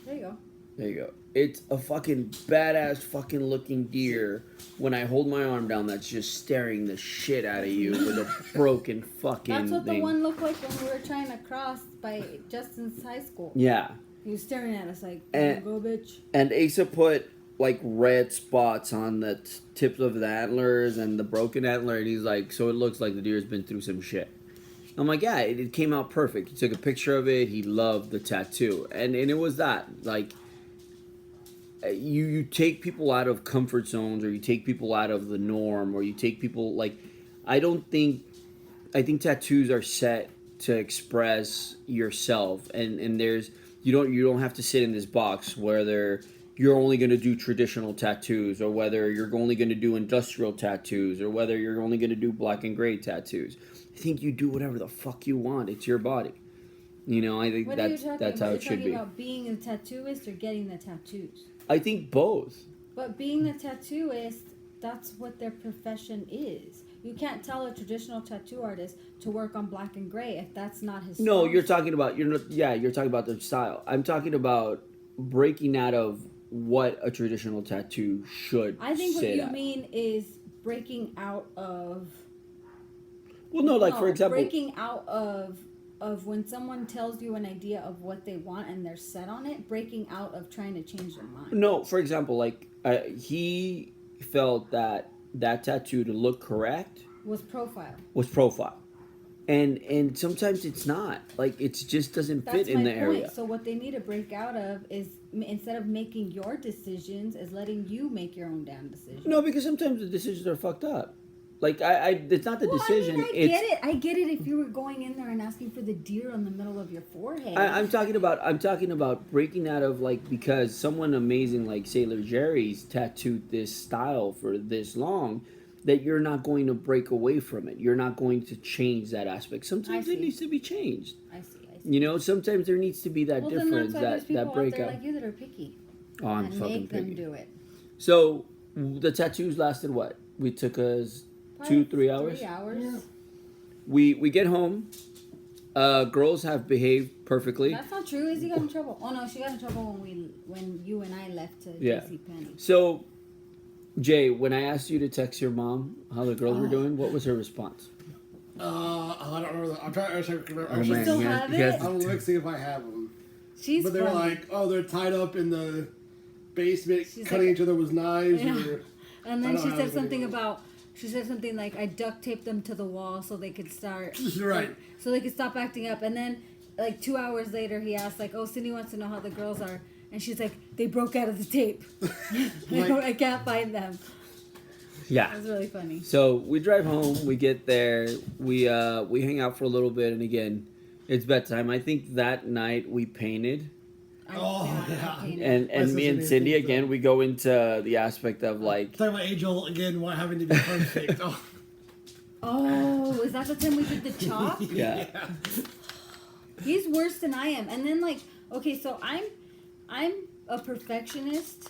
There you go. There you go. It's a fucking badass fucking looking deer. When I hold my arm down, that's just staring the shit out of you with a broken fucking That's what thing. the one looked like when we were trying to cross by Justin's high school. Yeah. He was staring at us like, And- go bitch. And Asa put like red spots on the tips of the antlers and the broken antler, and he's like, so it looks like the deer's been through some shit. I'm like, yeah, it came out perfect. He took a picture of it. He loved the tattoo, and it was that, like, you take people out of comfort zones, or you take people out of the norm, or you take people, like, I think tattoos are set to express yourself, and there's you don't have to sit in this box where you're only going to do traditional tattoos, or whether you're only going to do industrial tattoos, or whether you're only going to do black and gray tattoos. I think you do whatever the fuck you want. It's your body. I think What are you that's talking that's about? how You're it should talking be. about being a tattooist or getting the tattoos? I think both. But being a tattooist, that's what their profession is. You can't tell a traditional tattoo artist to work on black and gray if that's not his. No, strong you're suit. talking about you're talking about the style. I'm talking about breaking out of what a traditional tattoo should. I think what sit you at. mean is breaking out of. Well, no, like for example, breaking out of when someone tells you an idea of what they want and they're set on it. Breaking out of trying to change their mind. no, for example, like he felt that tattoo to look correct Was profile. was profile, and sometimes it's not. Like it just doesn't That's fit in my the point. area. So what they need to break out of is instead of making your decisions, is letting you make your own damn decisions. No, because sometimes the decisions are fucked up. Like it's not the Well, decision. I mean, it's get it. I get it. If you were going in there and asking for the deer on the middle of your forehead, I'm talking about breaking out of, like, because someone amazing like Sailor Jerry's tattooed this style for this long, that you're not going to break away from it. You're not going to change that aspect. Sometimes I it see. needs to be changed. I see. Sometimes there needs to be that Well, difference, then that's why there's that people out there breakout. like you that are picky Oh, I'm and fucking make them picky. do it. So the tattoos lasted what? We took us Probably 3 hours. 3 hours. Yeah. We get home. Girls have behaved perfectly. That's not true. Izzy got in trouble. Oh no, she got in trouble when you and I left to Yeah. JCPenney. So, Jay, when I asked you to text your mom how the girls were Oh. doing, what was her response? I don't remember. I'm trying to remember. Oh, man. still he has- have he has it? to- I'll look see if I have them. She's But they were funny. like, oh, they're tied up in the basement, She's cutting like- each other with knives. Yeah. Or, And I then don't she have said the something videos. about. She said something like, "I duct taped them to the wall so they could start." Right. like, so they could stop acting up. And then, like 2 hours later, he asked, like, "Oh, Cindy wants to know how the girls are," and she's like, "They broke out of the tape. I can't find them." Yeah. It was really funny. So we drive home. We get there. We hang out for a little bit, and again, it's bedtime. I think that night we painted, Oh, yeah. I painted. and My me and sister Cindy did again. too. We go into the aspect of like, Talking about Angel again, why having to be perfect. Oh, Oh, is that the time we did the chalk? yeah. He's worse than I am. And then like, okay, so I'm a perfectionist,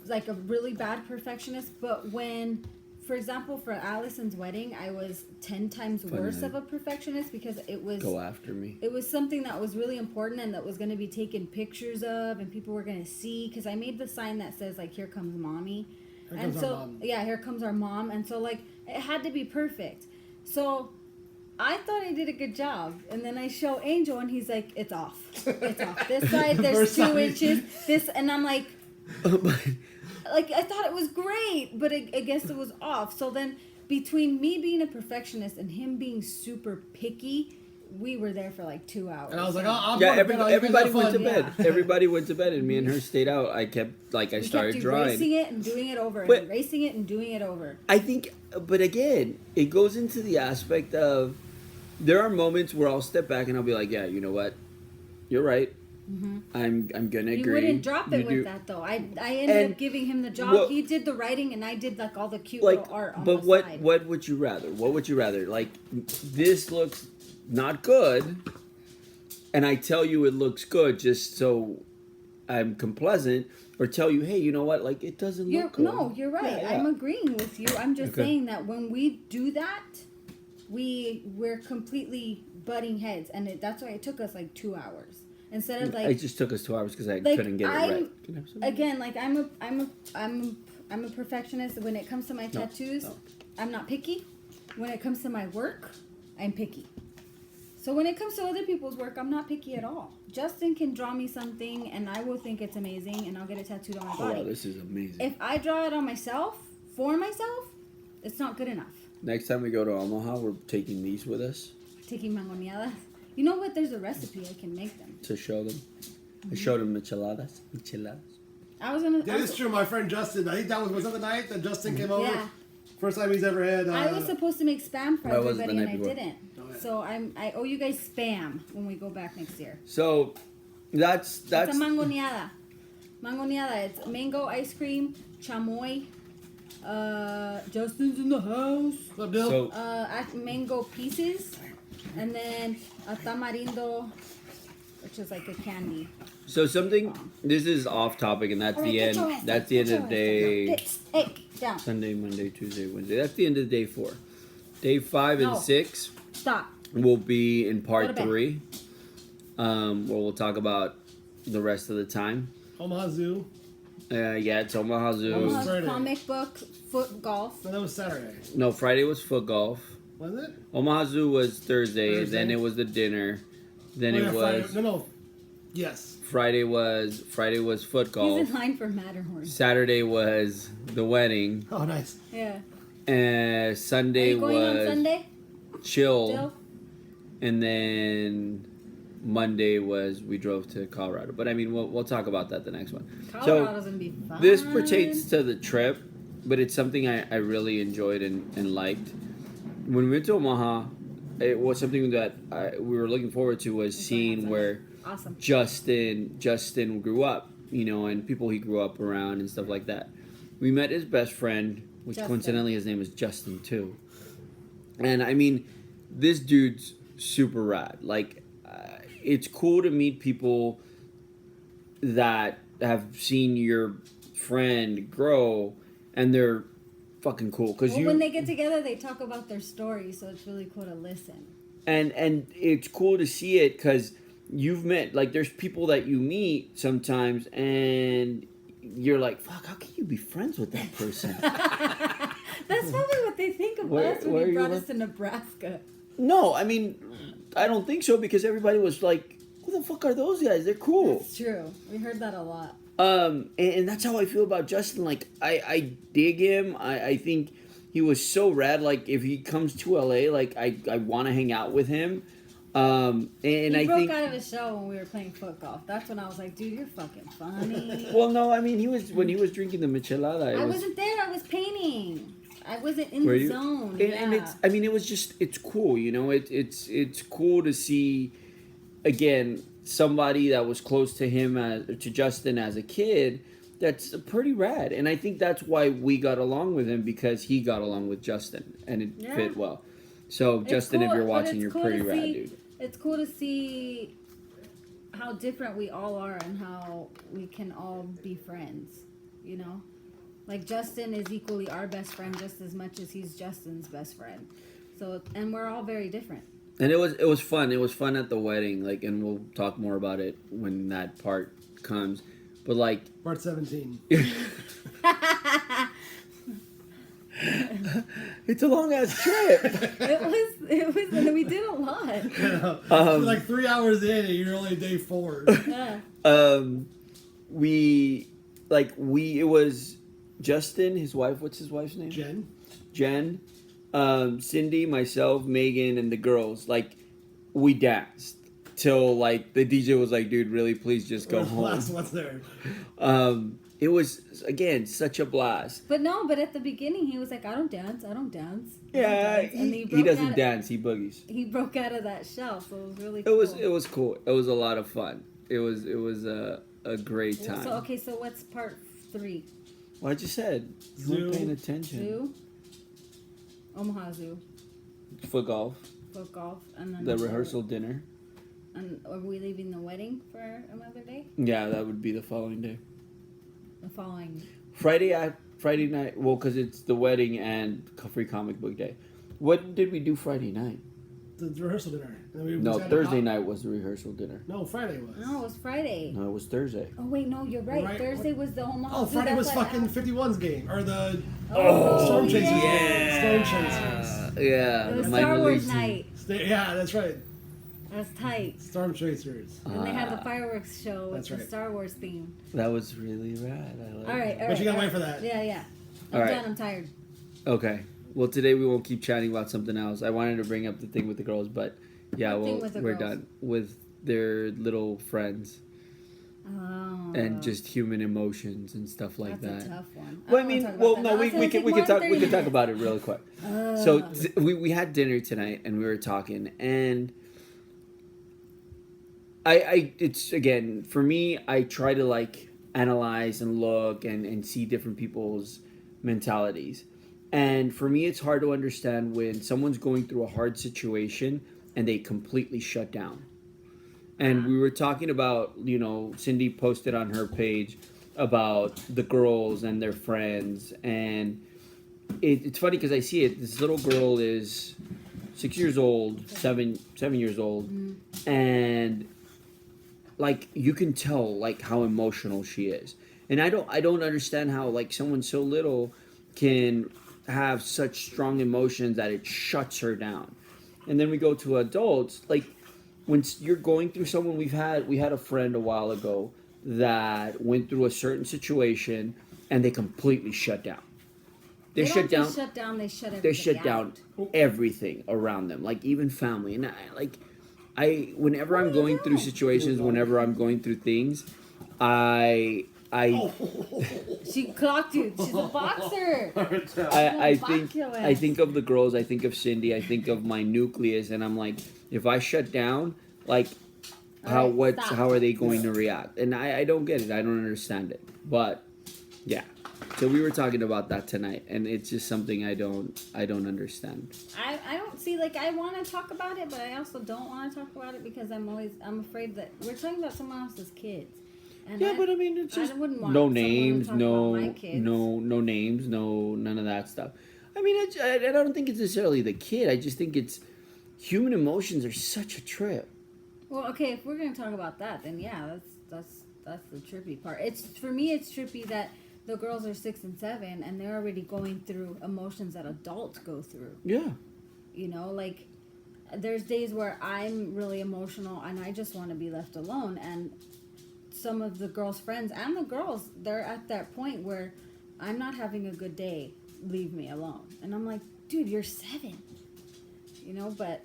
like a really bad perfectionist. But when, for example, for Allison's wedding, I was 10 times worse of a perfectionist because it was Go after me. it was something that was really important and that was going to be taken pictures of and people were going to see because I made the sign that says like, "Here comes mommy." Here And comes so our mom. yeah, here comes our mom. And so like it had to be perfect. So I thought I did a good job, and then I show Angel, and he's like, "It's off. It's off. This side, there's First 2 time. inches. This," and I'm like I thought it was great, but I guess it was off. So then between me being a perfectionist and him being super picky, we were there for like 2 hours. And I was like, I'll Yeah, go to bed, I'll everybody have went to fun. bed. Yeah. Everybody went to bed, and me and her stayed out. I kept I we started kept drawing. erasing it and doing it over, But- and erasing it and doing it over. I think, but again, it goes into the aspect of there are moments where I'll step back and I'll be like, yeah, you know what, you're right. I'm gonna You agree. wouldn't drop it You with do- that though. I ended And up giving him the job. what- He did the writing, and I did like all the cute Like, little art on but the what side. what would you rather? What would you rather? Like, this looks not good, and I tell you it looks good just so I'm complaisant, or tell you, hey, you know what? Like, it doesn't look good. No, you're right. Yeah, I'm yeah. agreeing with you. I'm just Okay. saying that when we do that, we're completely butting heads, and that's why it took us like 2 hours instead of It like just took us 2 hours because I like, couldn't get it I'm- right. Can I have some? again like I'm a perfectionist when it comes to my tattoos. no. I'm not picky. When it comes to my work, I'm picky. So when it comes to other people's work, I'm not picky at all. Justin can draw me something, and I will think it's amazing, and I'll get it tattooed on my Oh, body. wow, this is amazing. If I draw it on myself, for myself, it's not good enough. Next time we go to Omaha, we're taking these with us Taking mangoneadas. You know what? There's a recipe. I can make them. to show them. I showed them micheladas. I was gonna. That is true. My friend Justin, I think that was that the night that Justin came over? Yeah. First time he's ever had. I was supposed to make spam for That was the everybody, and night I before. didn't. Oh, yeah. So I owe you guys spam when we go back next year. So that's It's a mangoneada. Mangoneada. It's mango ice cream, chamoy. Justin's in the house. What's up, Dill? so Mango pieces, and then a tamarindo, which is like a candy. so something. This is off topic, and that's the end. That's the end of day. Hey, down. Sunday, Monday, Tuesday, Wednesday. That's the end of day 4. Day 5 and No. 6 Stop. will be in Go part to bed. 3, where we'll talk about the rest of the time. Omaha Zoo. Yeah, it's Omaha Zoo. Omaha- Omaha's Friday. comic book, foot golf. No, that was Saturday. No, Friday was foot golf. Was it? Omaha Zoo was Thursday. Thursday. Then it was the dinner. Then Oh, it yeah, was Friday. No. Yes. Friday was foot golf. He's in line for Matterhorn. Saturday was the wedding. Oh, nice. Yeah. And Are Sunday you going on was Sunday? chill. Still? And then Monday was we drove to Colorado. But I mean, we'll talk about that the next one. Colorado's gonna be fun. This pertains to the trip, but it's something I really enjoyed and liked. When we went to Omaha, it was something that we were looking forward to was seeing where Awesome. Justin grew up, you know, and people he grew up around and stuff like that. We met his best friend, which Justin. coincidentally his name is Justin too. And I mean, this dude's super rad. Like, it's cool to meet people that have seen your friend grow, and they're fucking cool. Cause Well, when they get together, they talk about their stories, so it's really cool to listen. and it's cool to see it because you've met, like, there's people that you meet sometimes and you're like, fuck, how can you be friends with that person? That's probably what they think of Where- us when where you you brought live? us to Nebraska. No, I mean, I don't think so, because everybody was like, who the fuck are those guys? They're cool. It's true. We heard that a lot. And that's how I feel about Justin. Like, I dig him. I think he was so rad. Like, if he comes to LA, like, I want to hang out with him. And He I broke think, out of his shell when we were playing foot golf. That's when I was like, dude, you're fucking funny. well, no, I mean, when he was drinking the michelada, it I was, wasn't there. I was painting. I wasn't in Were the you? zone. and yeah. it's, I mean, it was just, it's cool, you know. It's cool to see, again, somebody that was close to him, to Justin as a kid. That's pretty rad, and I think that's why we got along with him, because he got along with Justin, and it Yeah. fit well. So, It's Justin, cool, if you're but watching, it's you're cool pretty to rad, see- dude. It's cool to see how different we all are and how we can all be friends, you know? Like, Justin is equally our best friend just as much as he's Justin's best friend. So, and we're all very different. And it was fun. It was fun at the wedding, like, and we'll talk more about it when that part comes. But like, Part 17. it's a long ass trip. It was, and we did a lot. You're like 3 hours in and you're only day 4. Yeah. It was Justin, his wife. What's his wife's name? Jen? Jen, Cindy, myself, Megan, and the girls, like, we danced till like the DJ was like, "Dude, really, please just go home." Last one's there. It was again such a blast. But no, but at the beginning he was like, I don't dance. I don't dance. I don't Yeah, dance." And he broke doesn't out- dance. He boogies. He broke out of that shell, so it was really It cool. was cool. It was a lot of fun. It was a great time. So okay, so what's part 3? Well, I just said you Zoo. weren't paying attention. Zoo, Omaha Zoo, For golf, foot golf, and then the rehearsal dinner. And are we leaving the wedding for another day? Yeah, that would be the following day. The following. Friday night. Well, because it's the wedding and free comic book day. What did we do Friday night? The rehearsal dinner. And then we No, was at a Thursday hot- night was the rehearsal dinner. No, Friday was. No, it was Friday. No, it was Thursday. Oh wait, no, you're right. Right. Thursday was the Omaha Oh, Zoo. Friday That's was what fucking I- 51's game. Or the Oh, Storm Chasers. yeah. Storm Chasers. Yeah, It the was Mike Star Wars Lacey. night. Yeah, that's right. That's tight. Storm Chasers. And they had the Ah, fireworks show with That's the right. Star Wars theme. that was really rad. I like All right, it. all But you gotta all wait for that. Yeah, yeah. All I'm right. done. I'm tired. Okay. Well, today we won't keep chatting about something else. I wanted to bring up the thing with the girls, but yeah, What thing well, with the we're girls? done with their little friends Oh. and just human emotions and stuff like That's that. a tough one. Well, I don't mean, wanna talk well, about no, that. we That's gonna can take talk more we can than talk about it really quick. So we had dinner tonight and we were talking and I it's again for me I try to like analyze and look and see different people's mentalities. And for me it's hard to understand when someone's going through a hard situation and they completely shut down. And we were talking about, you know, Cindy posted on her page about the girls and their friends and it's funny because I see it. This little girl is 6 years old, 7 years old, and like you can tell like how emotional she is. And I don't understand how like someone so little can have such strong emotions that it shuts her down. And then we go to adults, like when you're going through someone, we had a friend a while ago that went through a certain situation and they completely shut down. They don't shut down. just shut down. They shut everything They shut down out. everything around them, like even family. And I whenever I'm going through situations, whenever I'm going through things, I She clocked you. She's a boxer. I think of the girls. I think of Cindy. I think of my nucleus, and I'm like, if I shut down, like, All right, stop. how are they going to react? And I don't get it. I don't understand it. But yeah, so we were talking about that tonight, and it's just something I don't understand. I don't see, like, I want to talk about it, but I also don't want to talk about it because I'm afraid that we're talking about someone else's kids. And Yeah, but I mean, it's just wouldn't want no someone to names, talk about no my kids. no names, no none of that stuff. I mean, I don't think it's necessarily the kid. I just think it's human emotions are such a trip. Well, okay, if we're gonna talk about that, then yeah, that's the trippy part. For me, it's trippy that the girls are 6 and 7, and they're already going through emotions that adults go through. Yeah. You know, like there's days where I'm really emotional and I just want to be left alone, and some of the girls' friends and the girls, they're at that point where I'm not having a good day. Leave me alone. And I'm like, dude, you're 7. You know, but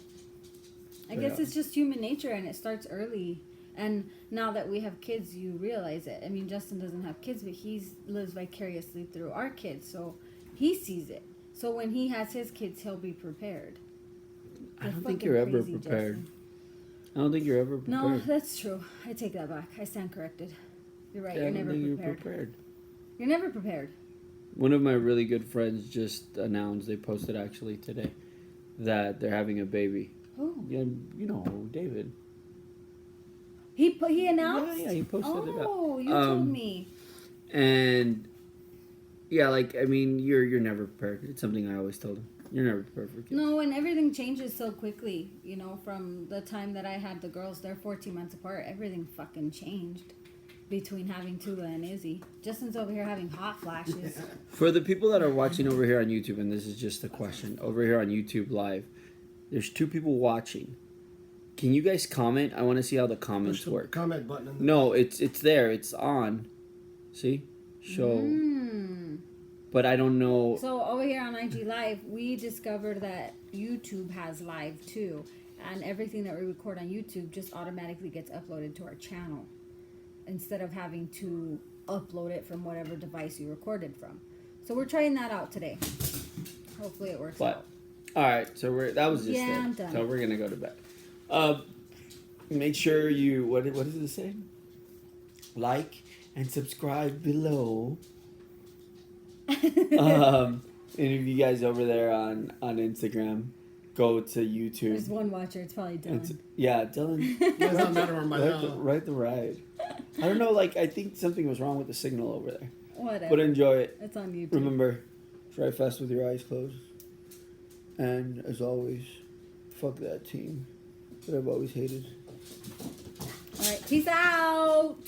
I guess Yeah. it's just human nature and it starts early. And now that we have kids, you realize it. I mean, Justin doesn't have kids, but he lives vicariously through our kids. So he sees it. So when he has his kids, he'll be prepared. I You're don't think fucking you're ever crazy, prepared. Justin. I don't think you're ever prepared. No, that's true. I take that back. I stand corrected. You're right. Yeah, I You're don't never think prepared. You're prepared. You're never prepared. One of my really good friends just announced, they posted actually today, that they're having a baby. Oh, Yeah, you know, David. he announced. Yeah, he posted it up. Oh, you told me. And yeah, like I mean, you're never prepared. It's something I always told him. You're never prepared for kids. No, and everything changes so quickly. You know, from the time that I had the girls, they're 14 months apart. Everything fucking changed between having Tula and Izzy. Justin's over here having hot flashes. For the people that are watching over here on YouTube, and this is just a question, over here on YouTube Live, there's 2 people watching. Can you guys comment? I want to see how the comments Push the work. comment button. No, it's there. It's on. See? Show. but I don't know. So over here on IG Live, we discovered that YouTube has live too, and everything that we record on YouTube just automatically gets uploaded to our channel instead of having to upload it from whatever device you recorded from. So we're trying that out today. Hopefully it works out. All right, so that was just Yeah, it. I'm done. So we're gonna go to bed. Make sure you what does it say? Like and subscribe below. And if you guys over there on Instagram, go to YouTube. There's one watcher. It's probably Dylan. Yeah, Dylan. It does not matter where my Right the ride. I don't know. Like I think something was wrong with the signal over there. Whatever. But enjoy it. It's on YouTube. Remember, drive fast with your eyes closed. And as always, fuck that team that I've always hated. All right. Peace out.